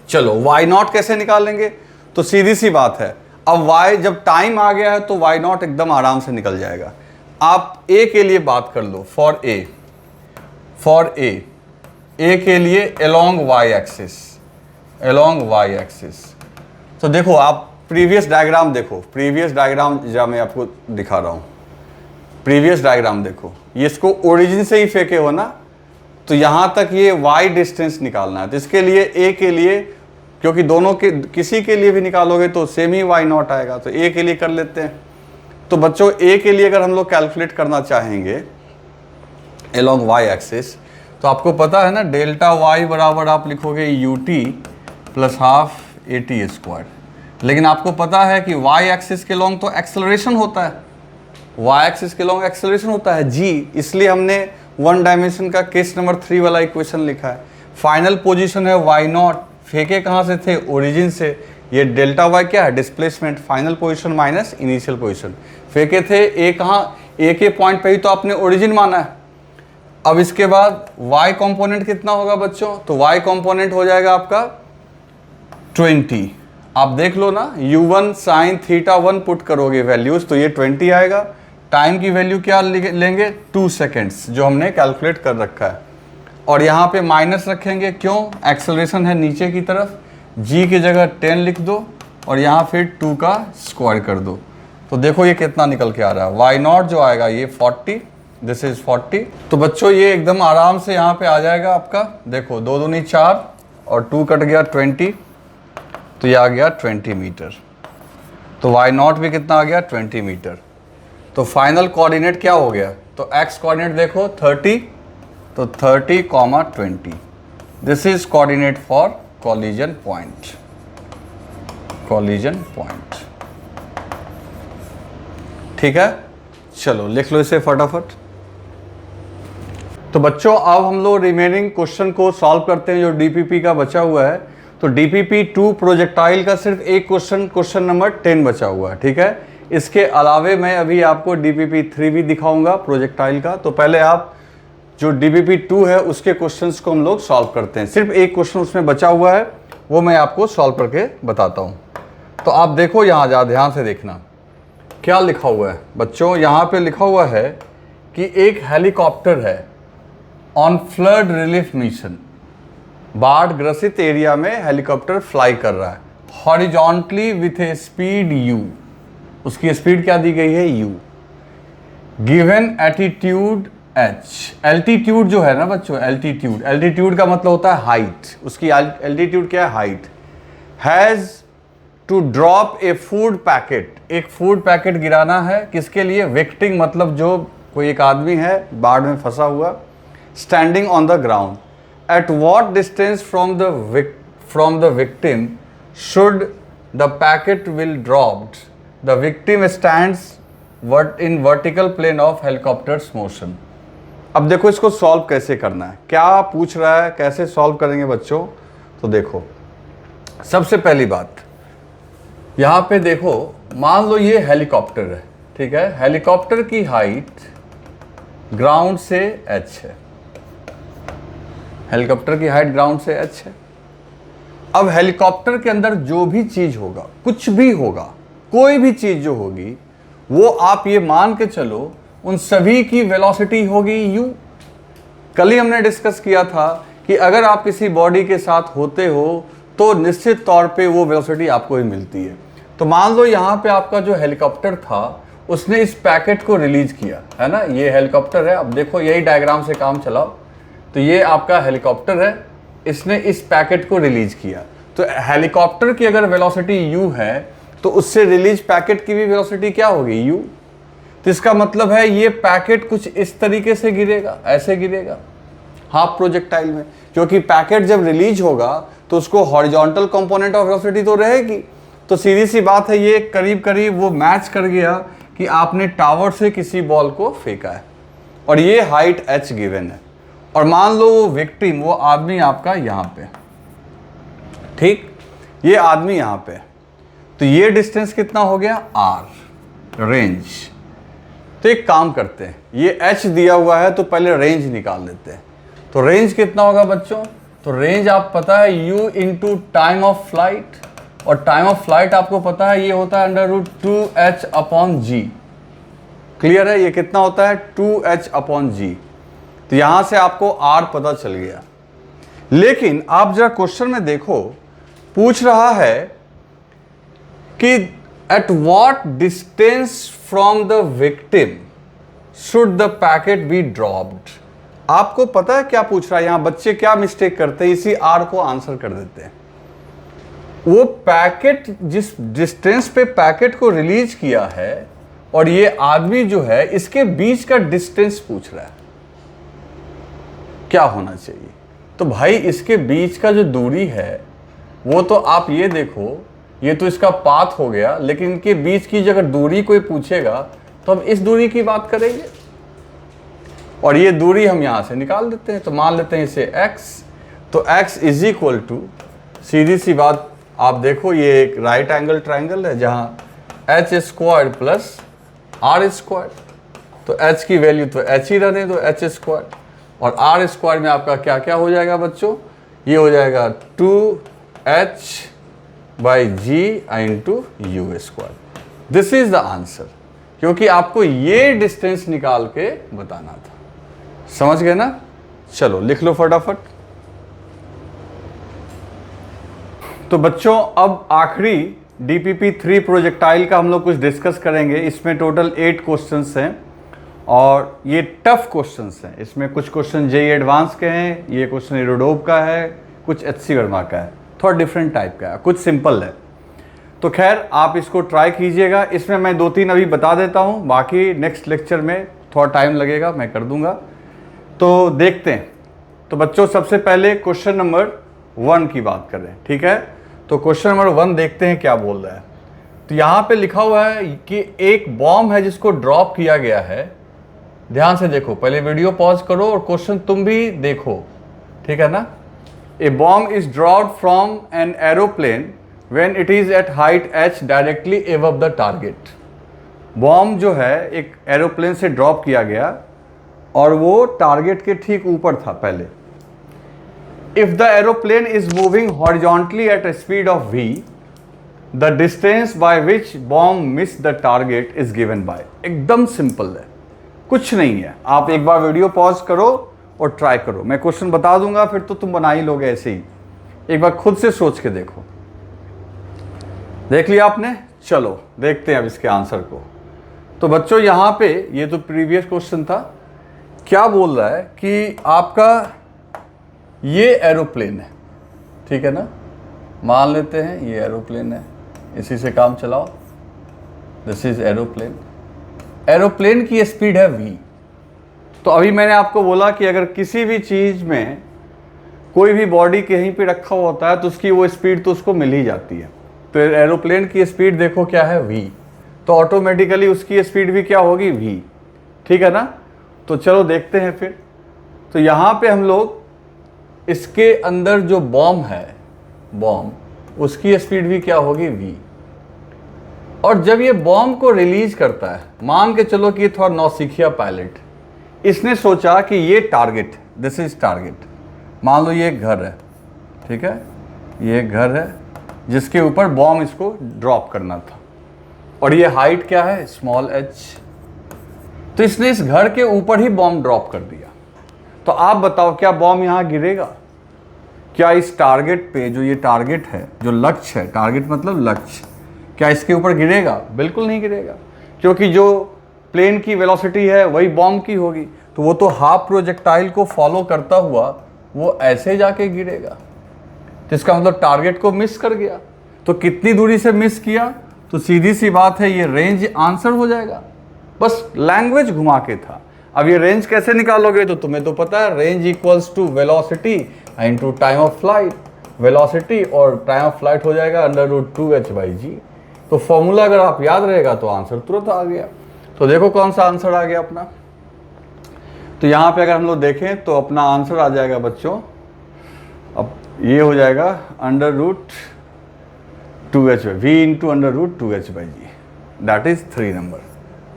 चलो y0 कैसे निकालेंगे, तो सीधी सी बात है, अब y जब टाइम आ गया है तो y0 एकदम आराम से निकल जाएगा। आप a के लिए बात कर लो, फॉर a के लिए along y एक्सिस। तो देखो आप प्रीवियस डायग्राम देखो, प्रीवियस डायग्राम जहाँ मैं आपको दिखा रहा हूँ, प्रीवियस डायग्राम देखो, ये इसको ओरिजिन से ही फेंके हो ना, तो यहाँ तक ये y डिस्टेंस निकालना है। तो इसके लिए a के लिए, क्योंकि दोनों के किसी के लिए भी निकालोगे तो सेम ही y0 आएगा, तो a के लिए कर लेते हैं। तो बच्चों a के लिए अगर हम लोग कैलकुलेट करना चाहेंगे along y एक्सिस, तो आपको पता है ना डेल्टा y बराबर आप लिखोगे ut प्लस हाफ at²। लेकिन आपको पता है कि y एक्सिस के लॉन्ग तो एक्सेलरेशन होता है, y एक्सिस के लॉन्ग एक्सेलरेशन होता है g, इसलिए हमने 1 डायमेंशन का केस नंबर 3 वाला इक्वेशन लिखा है। फाइनल पोजीशन है y0, फेंके कहाँ से थे, ओरिजिन से। ये डेल्टा y क्या है, displacement, final position minus initial position. फेंके थे a कहाँ, a के पॉइंट पे ही तो आपने ओरिजिन माना है। अब इसके बाद y कॉम्पोनेंट कितना होगा बच्चों, तो y कॉम्पोनेंट हो जाएगा आपका 20। आप देख लो ना, u1 साइन थीटा 1 पुट करोगे वैल्यूज तो ये 20 आएगा। टाइम की वैल्यू क्या लेंगे 2 सेकेंड्स जो हमने कैलकुलेट कर रखा है, और यहाँ पे माइनस रखेंगे, क्यों, एक्सेलरेशन है नीचे की तरफ। g की जगह 10 लिख दो और यहाँ फिर 2 का स्क्वायर कर दो। तो देखो ये कितना निकल के आ रहा है, y0 जो आएगा ये 40, दिस इज 40। तो बच्चों ये एकदम आराम से यहाँ पे आ जाएगा आपका, देखो 2 दूनी 4 और 2 कट गया 20, तो ये आ गया 20 मीटर। तो y0 भी कितना आ गया 20 मीटर। तो फाइनल कोऑर्डिनेट क्या हो गया, तो x कोऑर्डिनेट देखो 30, तो 30,20, this is coordinate for collision point, ठीक है। चलो लिख लो इसे फटाफट। तो बच्चों अब हम लोग रिमेनिंग क्वेश्चन को सॉल्व करते हैं जो डीपीपी का बचा हुआ है। तो डीपीपी 2 प्रोजेक्टाइल का सिर्फ एक क्वेश्चन नंबर 10 बचा हुआ है, ठीक है। इसके अलावे मैं अभी आपको डीपीपी 3 भी दिखाऊंगा प्रोजेक्टाइल का। तो पहले आप जो डीपीपी 2 है उसके क्वेश्चंस को हम लोग सॉल्व करते हैं। सिर्फ एक क्वेश्चन उसमें बचा हुआ है, वो मैं आपको सॉल्व करके बताता हूँ। तो आप देखो यहाँ जा, ध्यान से देखना क्या लिखा हुआ है बच्चों। यहाँ पे लिखा हुआ है कि एक हेलीकॉप्टर है ऑन फ्लड रिलीफ मिशन, बाढ़ ग्रसित एरिया में हेलीकॉप्टर फ्लाई कर रहा है horizontally with a speed u। उसकी स्पीड क्या दी गई है u। Given attitude h, altitude जो है ना बच्चों, एल्टीट्यूड का मतलब होता है हाइट, उसकी एल्टीट्यूड क्या है, height. Has to drop a food packet, एक फूड पैकेट गिराना है, किसके लिए, विक्टिम, मतलब जो कोई एक आदमी है बाढ़ में फंसा हुआ, standing on the ground. At what distance from the victim should the packet will dropped the victim stands in vertical plane of helicopter's motion. अब देखो इसको सॉल्व कैसे करना है, क्या पूछ रहा है, कैसे सॉल्व करेंगे बच्चों। तो देखो सबसे पहली बात यहाँ पे देखो, मान लो ये हेलीकॉप्टर है, ठीक है। हेलीकॉप्टर की हाइट ग्राउंड से h है, हेलीकॉप्टर की हाइट ग्राउंड से h है। अब हेलीकॉप्टर के अंदर जो भी चीज होगा, कुछ भी होगा, कोई भी चीज जो होगी, वो आप ये मान के चलो उन सभी की वेलोसिटी होगी u। कल ही हमने डिस्कस किया था कि अगर आप किसी बॉडी के साथ होते हो तो निश्चित तौर पे वो वेलोसिटी आपको ही मिलती है। तो मान लो यहाँ पे आपका जो हेलीकॉप्टर था उसने इस पैकेट को रिलीज किया, है ना, ये हेलीकॉप्टर है। अब देखो यही डायग्राम से काम चलाओ, तो ये आपका हेलीकॉप्टर है, इसने इस पैकेट को रिलीज किया। तो हेलीकॉप्टर की अगर वेलोसिटी u है तो उससे रिलीज पैकेट की भी वेलोसिटी क्या होगी, u। तो इसका मतलब है ये पैकेट कुछ इस तरीके से गिरेगा, ऐसे गिरेगा हाफ प्रोजेक्टाइल में, क्योंकि पैकेट जब रिलीज होगा तो उसको हॉरिजॉन्टल कंपोनेंट ऑफ वेलोसिटी तो रहेगी। तो सीधी सी बात है, ये करीब करीब वो मैच कर गया कि आपने टावर से किसी बॉल को फेंका है और ये हाइट h गिवन है, और मान लो वो विक्टिम, वो आदमी आपका यहाँ पे, ठीक, ये आदमी यहाँ पे, तो ये डिस्टेंस कितना हो गया r, रेंज। तो एक काम करते हैं, ये h दिया हुआ है तो पहले रेंज निकाल लेते हैं। तो रेंज कितना होगा बच्चों, तो रेंज आप पता है u into time of flight, और टाइम ऑफ फ्लाइट आपको पता है ये होता है √2h अपॉन g। क्लियर है, ये कितना होता है 2h अपॉन g। तो यहां से आपको r पता चल गया। लेकिन आप जरा क्वेश्चन में देखो, पूछ रहा है कि at what distance from the victim should the packet be dropped. आपको पता है क्या पूछ रहा है, यहां बच्चे क्या मिस्टेक करते हैं, इसी r को आंसर कर देते हैं। वो पैकेट जिस डिस्टेंस पे पैकेट को रिलीज किया है और ये आदमी जो है, इसके बीच का डिस्टेंस पूछ रहा है, क्या होना चाहिए। तो भाई इसके बीच का जो दूरी है वो तो आप ये देखो, ये तो इसका पाथ हो गया, लेकिन इनके बीच की अगर दूरी कोई पूछेगा तो हम इस दूरी की बात करेंगे, और ये दूरी हम यहां से निकाल देते हैं। तो मान लेते हैं इसे x, तो x इज इक्वल टू, सीधी सी बात आप देखो, ये एक राइट एंगल ट्राइंगल है जहां h square plus r square, तो h की वैल्यू तो h ही रहने दो, h स्क्वायर, और r स्क्वायर में आपका क्या क्या हो जाएगा बच्चों, ये हो जाएगा 2h by g into u square. This is the answer, क्योंकि आपको ये डिस्टेंस निकाल के बताना था। समझ गए ना, चलो लिख लो फटाफट। तो बच्चों अब आखिरी DPP 3 प्रोजेक्टाइल का हम लोग कुछ डिस्कस करेंगे। इसमें टोटल 8 क्वेश्चंस हैं और ये टफ क्वेश्चंस हैं। इसमें कुछ क्वेश्चन JEE एडवांस के हैं, ये क्वेश्चन एरोडोब का है, कुछ HC वर्मा का है, थोड़ा डिफरेंट टाइप का है, कुछ सिंपल है। तो खैर आप इसको ट्राई कीजिएगा। इसमें मैं 2-3 अभी बता देता हूँ, बाकी नेक्स्ट लेक्चर में थोड़ा टाइम लगेगा, मैं कर दूंगा। तो देखते हैं। तो बच्चों सबसे पहले क्वेश्चन नंबर 1 की बात करें, ठीक है। तो क्वेश्चन नंबर 1 देखते हैं क्या बोल रहा है। तो यहाँ पे लिखा हुआ है कि एक बॉम्ब है जिसको ड्रॉप किया गया है। ध्यान से देखो, पहले वीडियो पॉज करो और क्वेश्चन तुम भी देखो, ठीक है ना। A bomb is dropped from an aeroplane when it is at height h directly above the target. Bomb जो है एक एरोप्लेन से ड्रॉप किया गया और वो टारगेट के ठीक ऊपर था पहले। If the aeroplane is moving horizontally at a speed of v, the distance by which bomb miss the target is given by। एकदम सिंपल है, कुछ नहीं है। आप एक बार वीडियो पॉज करो और ट्राई करो, मैं क्वेश्चन बता दूंगा, फिर तो तुम बना ही लोगे ऐसे ही। एक बार खुद से सोच के देखो। देख लिया आपने, चलो देखते हैं अब इसके आंसर को। तो बच्चों यहाँ पे ये तो प्रीवियस क्वेश्चन था, क्या बोल रहा है कि आपका ये एरोप्लेन है, ठीक है ना, मान लेते हैं ये एरोप्लेन है, इसी से काम चलाओ। दिस इज एरोप्लेन, एरोप्लेन की स्पीड है v। तो अभी मैंने आपको बोला कि अगर किसी भी चीज में कोई भी बॉडी कहीं पे रखा हुआ होता है तो उसकी वो स्पीड तो उसको मिल ही जाती है। तो एरोप्लेन की स्पीड देखो क्या है v। तो ऑटोमेटिकली उसकी स्पीड भी क्या होगी, v। ठीक है ना। तो चलो देखते हैं फिर। तो यहाँ पे हम लोग इसके अंदर जो बॉम्ब है, बॉम्ब, उसकी स्पीड भी क्या होगी, v। और जब ये बॉम्ब को रिलीज करता है, मान के चलो कि ये थोड़ा नौसिखिया पायलट, इसने सोचा कि ये टारगेट, दिस इज टारगेट, मान लो ये एक घर है, ठीक है, ये एक घर है जिसके ऊपर बॉम्ब इसको ड्रॉप करना था, और ये हाइट क्या है, स्मॉल h। तो इसने इस घर के ऊपर ही बॉम्ब ड्रॉप कर दिया। तो आप बताओ क्या बॉम्ब यहां गिरेगा? क्या इस टारगेट पे, जो ये टारगेट है, जो लक्ष्य है, टारगेट मतलब लक्ष्य, क्या इसके ऊपर गिरेगा? बिल्कुल नहीं गिरेगा, क्योंकि जो प्लेन की वेलोसिटी है वही बॉम्ब की होगी। तो वो तो हाफ प्रोजेक्टाइल को फॉलो करता हुआ वो ऐसे जाके गिरेगा, तो इसका मतलब टारगेट को मिस कर गया। तो कितनी दूरी से मिस किया? तो सीधी सी बात है, ये रेंज आंसर हो जाएगा। बस लैंग्वेज घुमा के था। अब ये रेंज कैसे निकालोगे? तो तुम्हें तो पता है, range equals to velocity into time of flight. Velocity और टाइम ऑफ फ्लाइट हो जाएगा √2h/g। तो फॉर्मूला अगर आप याद रहेगा तो आंसर तुरंत आ गया। तो देखो कौन सा आंसर आ गया अपना। तो यहाँ पे अगर हम लोग देखें तो अपना आंसर आ जाएगा बच्चों, अब ये हो जाएगा √2h, v into √2h/g, that is 3 number.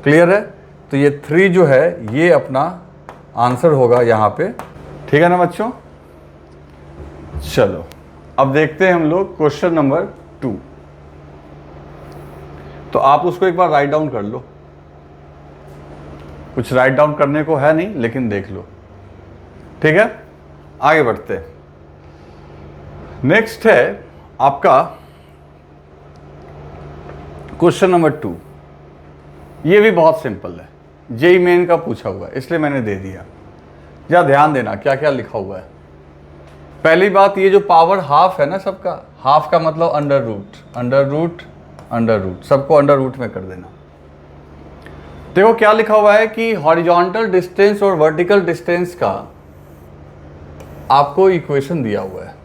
Clear है? तो ये 3 जो है ये अपना आंसर होगा यहाँ पे। ठीक है ना बच्चों? चलो अब देखते हैं हम लोग क्वेश्चन नंबर 2। तो आप उसको एक बार राइट डाउन कर लो। कुछ राइट डाउन करने को है नहीं, लेकिन देख लो। ठीक है, आगे बढ़ते हैं। नेक्स्ट है आपका क्वेश्चन नंबर 2। ये भी बहुत सिंपल है, जेई मेन का पूछा हुआ है, इसलिए मैंने दे दिया। या ध्यान देना क्या क्या लिखा हुआ है। पहली बात, ये जो पावर हाफ है ना सबका, हाफ का मतलब अंडर रूट, सबको अंडर रूट में कर देना। देखो क्या लिखा हुआ है कि हॉरिजॉन्टल डिस्टेंस और वर्टिकल डिस्टेंस का आपको इक्वेशन दिया हुआ है।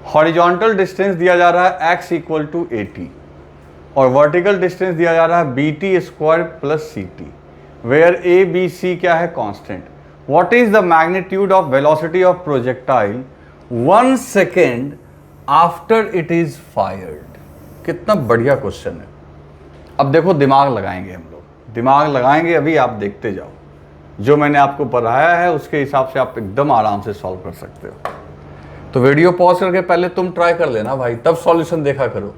हॉरिजॉन्टल डिस्टेंस दिया जा रहा है x इक्वल टू 80 और वर्टिकल डिस्टेंस दिया जा रहा है BT² plus CT, where ABC क्या है, constant. What is the magnitude of velocity of projectile 1 second after it is fired. कितना बढ़िया क्वेश्चन है। अब देखो दिमाग लगाएंगे हम लोग, दिमाग लगाएंगे, अभी आप देखते जाओ। जो मैंने आपको पढ़ाया है उसके हिसाब से आप एकदम आराम से सॉल्व कर सकते हो। तो वीडियो पॉज करके पहले तुम ट्राई कर लेना भाई, तब सॉल्यूशन देखा करो।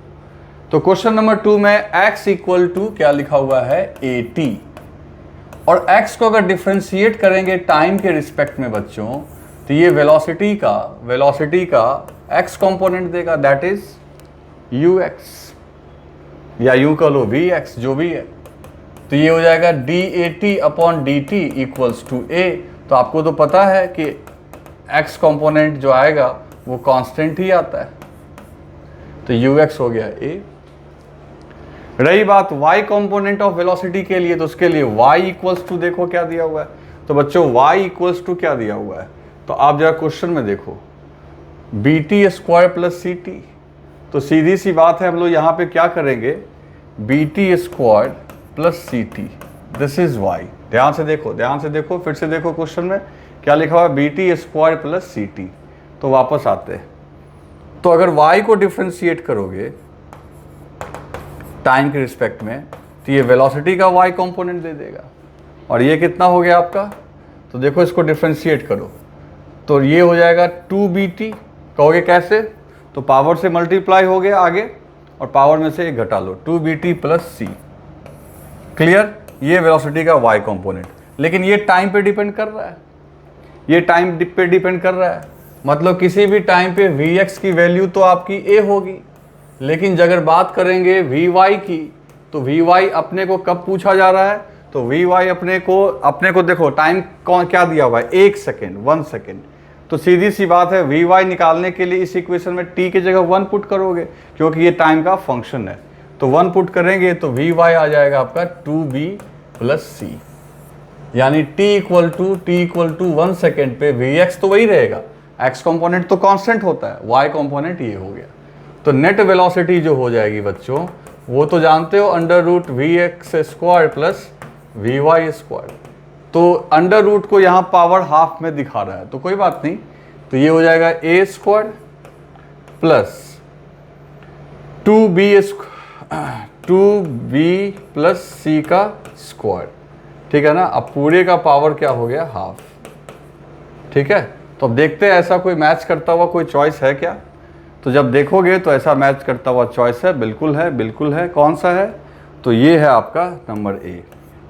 तो क्वेश्चन नंबर 2 में x इक्वल टू क्या लिखा हुआ है, 80, और x को अगर डिफ्रेंशिएट करेंगे टाइम के रिस्पेक्ट में बच्चों, तो ये वेलोसिटी का x कंपोनेंट देगा, दैट इज ux, या यूं कह लो vx, जो भी है। तो ये हो जाएगा dAt/dt इक्वल्स टू a। तो आपको तो पता है कि x कंपोनेंट जो आएगा वो कांस्टेंट ही आता है, तो ux हो गया a। रही बात y कंपोनेंट ऑफ वेलोसिटी के लिए, तो उसके लिए y इक्वल्स टू, देखो क्या दिया हुआ है। तो बच्चों y इक्वल्स टू क्या दिया हुआ है, तो आप जरा क्वेश्चन में देखो, BT² प्लस CT। तो सीधी सी बात है, हम लोग यहाँ पे क्या करेंगे, BT² plus CT, this is y। ध्यान से देखो, फिर से देखो क्वेश्चन में क्या लिखा हुआ है, BT² प्लस CT। तो वापस आते हैं, तो अगर y को डिफ्रेंशिएट करोगे टाइम के रिस्पेक्ट में, तो ये वेलोसिटी का y कंपोनेंट दे देगा। और ये कितना हो गया आपका, तो देखो इसको डिफ्रेंशिएट करो, तो ये हो जाएगा 2BT। कहोगे कैसे, तो पावर से मल्टीप्लाई हो गया आगे, और पावर में से एक घटा लो, 2BT प्लस C। क्लियर? ये वेलोसिटी का y कंपोनेंट। लेकिन ये टाइम पे डिपेंड कर रहा है, ये टाइम पे डिपेंड कर रहा है, मतलब किसी भी टाइम पे Vx की वैल्यू तो आपकी a होगी, लेकिन अगर बात करेंगे Vy की, तो Vy अपने को कब पूछा जा रहा है, तो Vy अपने को देखो टाइम कौन क्या दिया हुआ है, 1 सेकेंड, 1 सेकेंड। तो सीधी सी बात है, Vy निकालने के लिए इस इक्वेशन में t की जगह 1 पुट करोगे, क्योंकि ये टाइम का फंक्शन है। तो 1 पुट करेंगे तो Vy आ जाएगा आपका 2b प्लस c, यानी t इक्वल टू 1 सेकेंड पे Vx तो वही रहेगा, x कंपोनेंट तो कांस्टेंट होता है, y कंपोनेंट ये हो गया। तो नेट वेलोसिटी जो हो जाएगी बच्चों, वो तो जानते हो, under root v x square plus v y square. तो अंडर रूट को यहाँ पावर हाफ में दिखा रहा है तो कोई बात नहीं, तो ये हो जाएगा ए square plus 2b plus c का स्क्वायर, ठीक है ना। अब पूरे का पावर क्या हो गया, हाफ, ठीक है। तो अब देखते हैं ऐसा कोई मैच करता हुआ कोई चॉइस है क्या। तो जब देखोगे तो ऐसा मैच करता हुआ चॉइस है, बिल्कुल है, बिल्कुल है। कौन सा है, तो ये है आपका number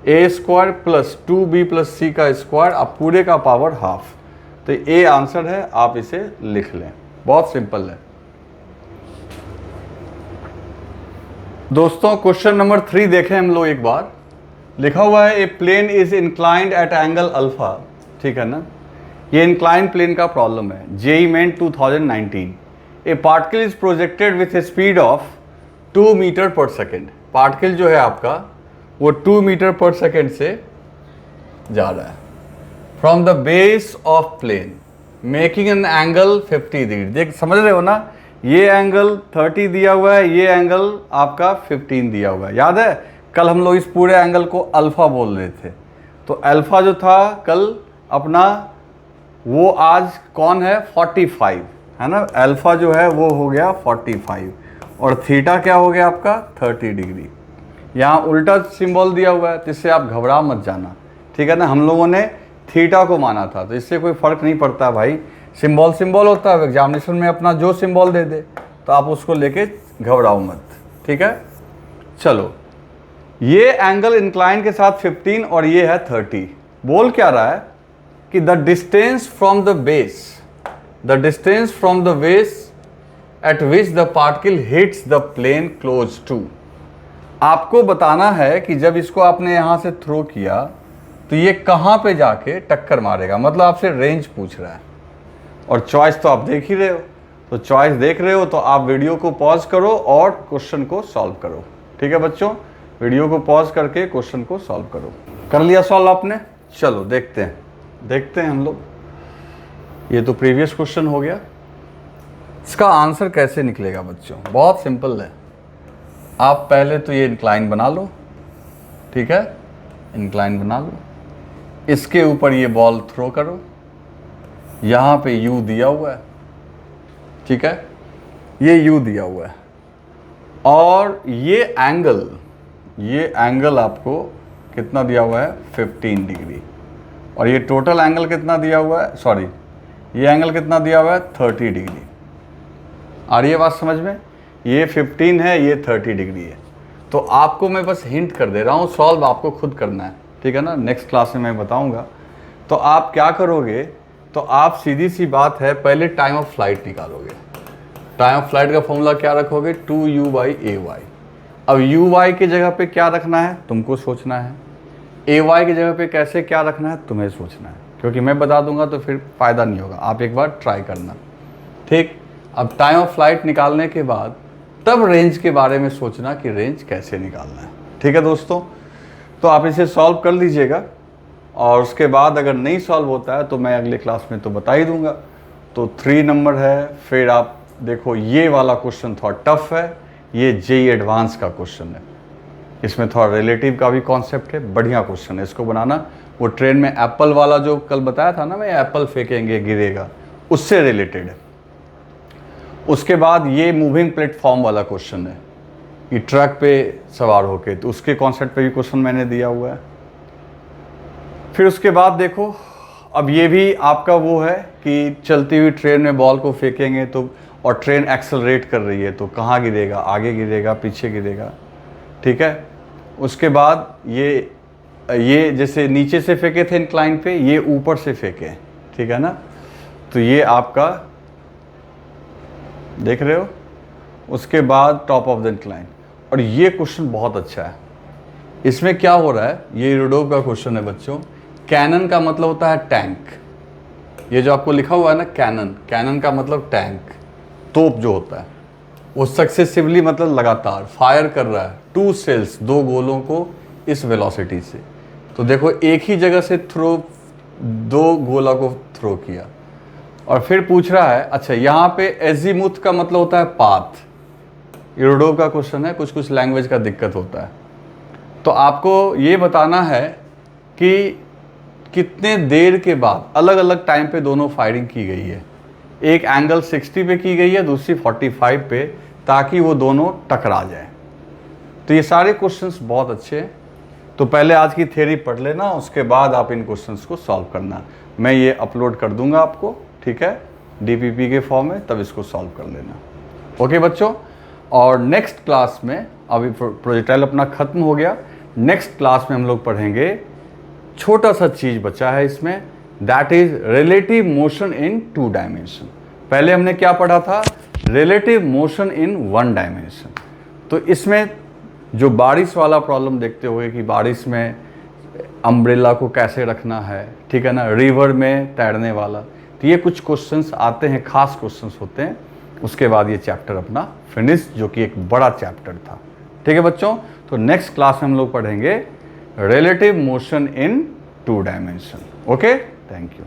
a square plus 2b plus c का स्क्वायर, अब पूरे का पावर हाफ। तो ए आंसर है, आप इसे लिख लें, बहुत सिंपल है। दोस्तों क्वेश्चन नंबर 3 देखें हम लोग एक बार। लिखा हुआ है a plane is inclined at angle alpha, ठीक है ना। ये इंक्लाइन प्लेन का प्रॉब्लम है, JEE Main 2019। A particle is projected with a speed of 2 metre per second. Particle जो है आपका वो 2 मीटर पर सेकेंड से जा रहा है from the base of plane making an angle 50 degree. देख समझ रहे हो ना, ये एंगल 30 दिया हुआ है, ये एंगल आपका 15 दिया हुआ है। याद है कल हम लोग इस पूरे एंगल को अल्फा बोल रहे थे, तो अल्फा जो था कल अपना, वो आज कौन है, 45 है ना। अल्फा जो है वो हो गया 45 और थीटा क्या हो गया आपका 30 डिग्री। यहाँ उल्टा सिंबल दिया हुआ है, तो इससे आप घबरा मत जाना, ठीक है ना। हम लोगों ने थीटा को माना था, तो इससे कोई फर्क नहीं पड़ता भाई, सिंबल सिंबल होता है। एग्जामिनेशन में अपना जो सिंबल दे दे तो आप उसको लेके घबराओ मत, ठीक है। चलो, ये एंगल इंक्लाइन के साथ 15 और ये है 30। बोल क्या रहा है कि the distance from the base at which the particle hits the plane close to. आपको बताना है कि जब इसको आपने यहां से थ्रो किया तो ये कहां पे जाके टक्कर मारेगा, मतलब आपसे रेंज पूछ रहा है। और चॉइस तो आप देख ही रहे हो, तो चॉइस देख रहे हो तो आप वीडियो को पॉज करो और क्वेश्चन को सॉल्व करो, ठीक है बच्चों। वीडियो को पॉज करके क्वेश्चन को सॉल्व करो। कर लिया सॉल्व आपने, चलो देखते हैं हम लोग। ये तो प्रीवियस क्वेश्चन हो गया, इसका आंसर कैसे निकलेगा बच्चों, बहुत सिंपल है। आप पहले तो ये इंक्लाइन बना लो, ठीक है, इंक्लाइन बना लो। इसके ऊपर ये बॉल थ्रो करो, यहाँ पे यू दिया हुआ है, ठीक है, ये यू दिया हुआ है। और ये एंगल आपको कितना दिया हुआ है, 15 डिग्री। और ये टोटल एंगल कितना दिया हुआ है, सॉरी ये एंगल कितना दिया हुआ है, 30 डिग्री। आ रही है बात समझ में, ये 15 है, ये 30 डिग्री है। तो आपको मैं बस हिंट कर दे रहा हूँ, सॉल्व आपको खुद करना है, ठीक है ना। नेक्स्ट क्लास में मैं बताऊँगा। तो आप क्या करोगे, तो आप सीधी सी बात है, पहले टाइम ऑफ फ्लाइट निकालोगे। टाइम ऑफ फ्लाइट का फॉर्मूला क्या रखोगे, 2u/ay। अब uy की जगह पे क्या रखना है तुमको सोचना है, ay की जगह पे कैसे क्या रखना है तुम्हें सोचना है, क्योंकि मैं बता दूंगा तो फिर फ़ायदा नहीं होगा। आप एक बार ट्राई करना, ठीक। अब टाइम ऑफ फ्लाइट निकालने के बाद तब रेंज के बारे में सोचना कि रेंज कैसे निकालना है, ठीक है दोस्तों। तो आप इसे सॉल्व कर लीजिएगा, और उसके बाद अगर नहीं सॉल्व होता है तो मैं अगले क्लास में तो बता ही दूंगा। तो 3 नंबर है। फिर आप देखो ये वाला क्वेश्चन थोड़ा टफ है, ये जेई एडवांस का क्वेश्चन है, इसमें थोड़ा रिलेटिव का भी कॉन्सेप्ट है, बढ़िया क्वेश्चन है, इसको बनाना। वो ट्रेन में एप्पल वाला जो कल बताया था ना मैं, एप्पल फेंकेंगे गिरेगा, उससे रिलेटेड है। उसके बाद ये मूविंग प्लेटफॉर्म वाला क्वेश्चन है, ये ट्रक पे सवार होके, तो उसके कॉन्सेप्ट पे भी क्वेश्चन मैंने दिया हुआ है। फिर उसके बाद देखो, अब ये भी आपका वो है कि चलती हुई ट्रेन में बॉल को फेंकेंगे तो, और ट्रेन एक्सेलरेट कर रही है तो कहाँ गिरेगा, आगे गिरेगा, पीछे गिरेगा, ठीक है। उसके बाद ये जैसे नीचे से फेंके थे इंक्लाइन पे, ये ऊपर से फेंके, ठीक है ना। तो ये आपका देख रहे हो। उसके बाद टॉप ऑफ द इंक्लाइन, और ये क्वेश्चन बहुत अच्छा है। इसमें क्या हो रहा है, ये रूडोव का क्वेश्चन है बच्चों। कैनन का मतलब होता है टैंक, ये जो आपको लिखा हुआ है ना कैनन का मतलब टैंक, तोप जो होता है, वो सक्सेसिवली मतलब लगातार फायर कर रहा है 2 सेल्स, 2 गोलों को इस वेलोसिटी से। तो देखो एक ही जगह से 2 गोला को थ्रो किया, और फिर पूछ रहा है, अच्छा यहाँ पे एजीमुथ का मतलब होता है पाथ, यूरोडोव का क्वेश्चन है, कुछ कुछ लैंग्वेज का दिक्कत होता है। तो आपको ये बताना है कि कितने देर के बाद अलग अलग टाइम पे दोनों फायरिंग की गई है। एक एंगल 60 पे की गई है, दूसरी 45 पे, ताकि वो दोनों टकरा जाए। तो ये सारे क्वेश्चंस बहुत अच्छे हैं। तो पहले आज की थ्योरी पढ़ लेना, उसके बाद आप इन क्वेश्चंस को सॉल्व करना। मैं ये अपलोड कर दूंगा आपको, ठीक है, डीपीपी के फॉर्म में, तब इसको सॉल्व कर लेना। ओके बच्चों, और नेक्स्ट क्लास में, अभी प्रोजेक्टाइल अपना खत्म हो गया, नेक्स्ट क्लास में हम लोग पढ़ेंगे, छोटा सा चीज बचा है इसमें, that is relative motion in 2 dimension. पहले हमने क्या पढ़ा था? Relative motion in 1 dimension. तो इसमें जो बारिश वाला प्रॉब्लम देखते हुए कि बारिश में अम्ब्रेला को कैसे रखना है, ठीक है ना, रिवर में तैरने वाला, तो ये कुछ क्वेश्चंस आते हैं, खास क्वेश्चंस होते हैं। उसके बाद ये चैप्टर अपना फिनिश, जो कि एक बड़ा चैप्टर था। ठीक है बच्चों, तो नेक्स्ट क्लास में हम लोग पढ़ेंगे relative motion in 2 dimension. Okay, thank you.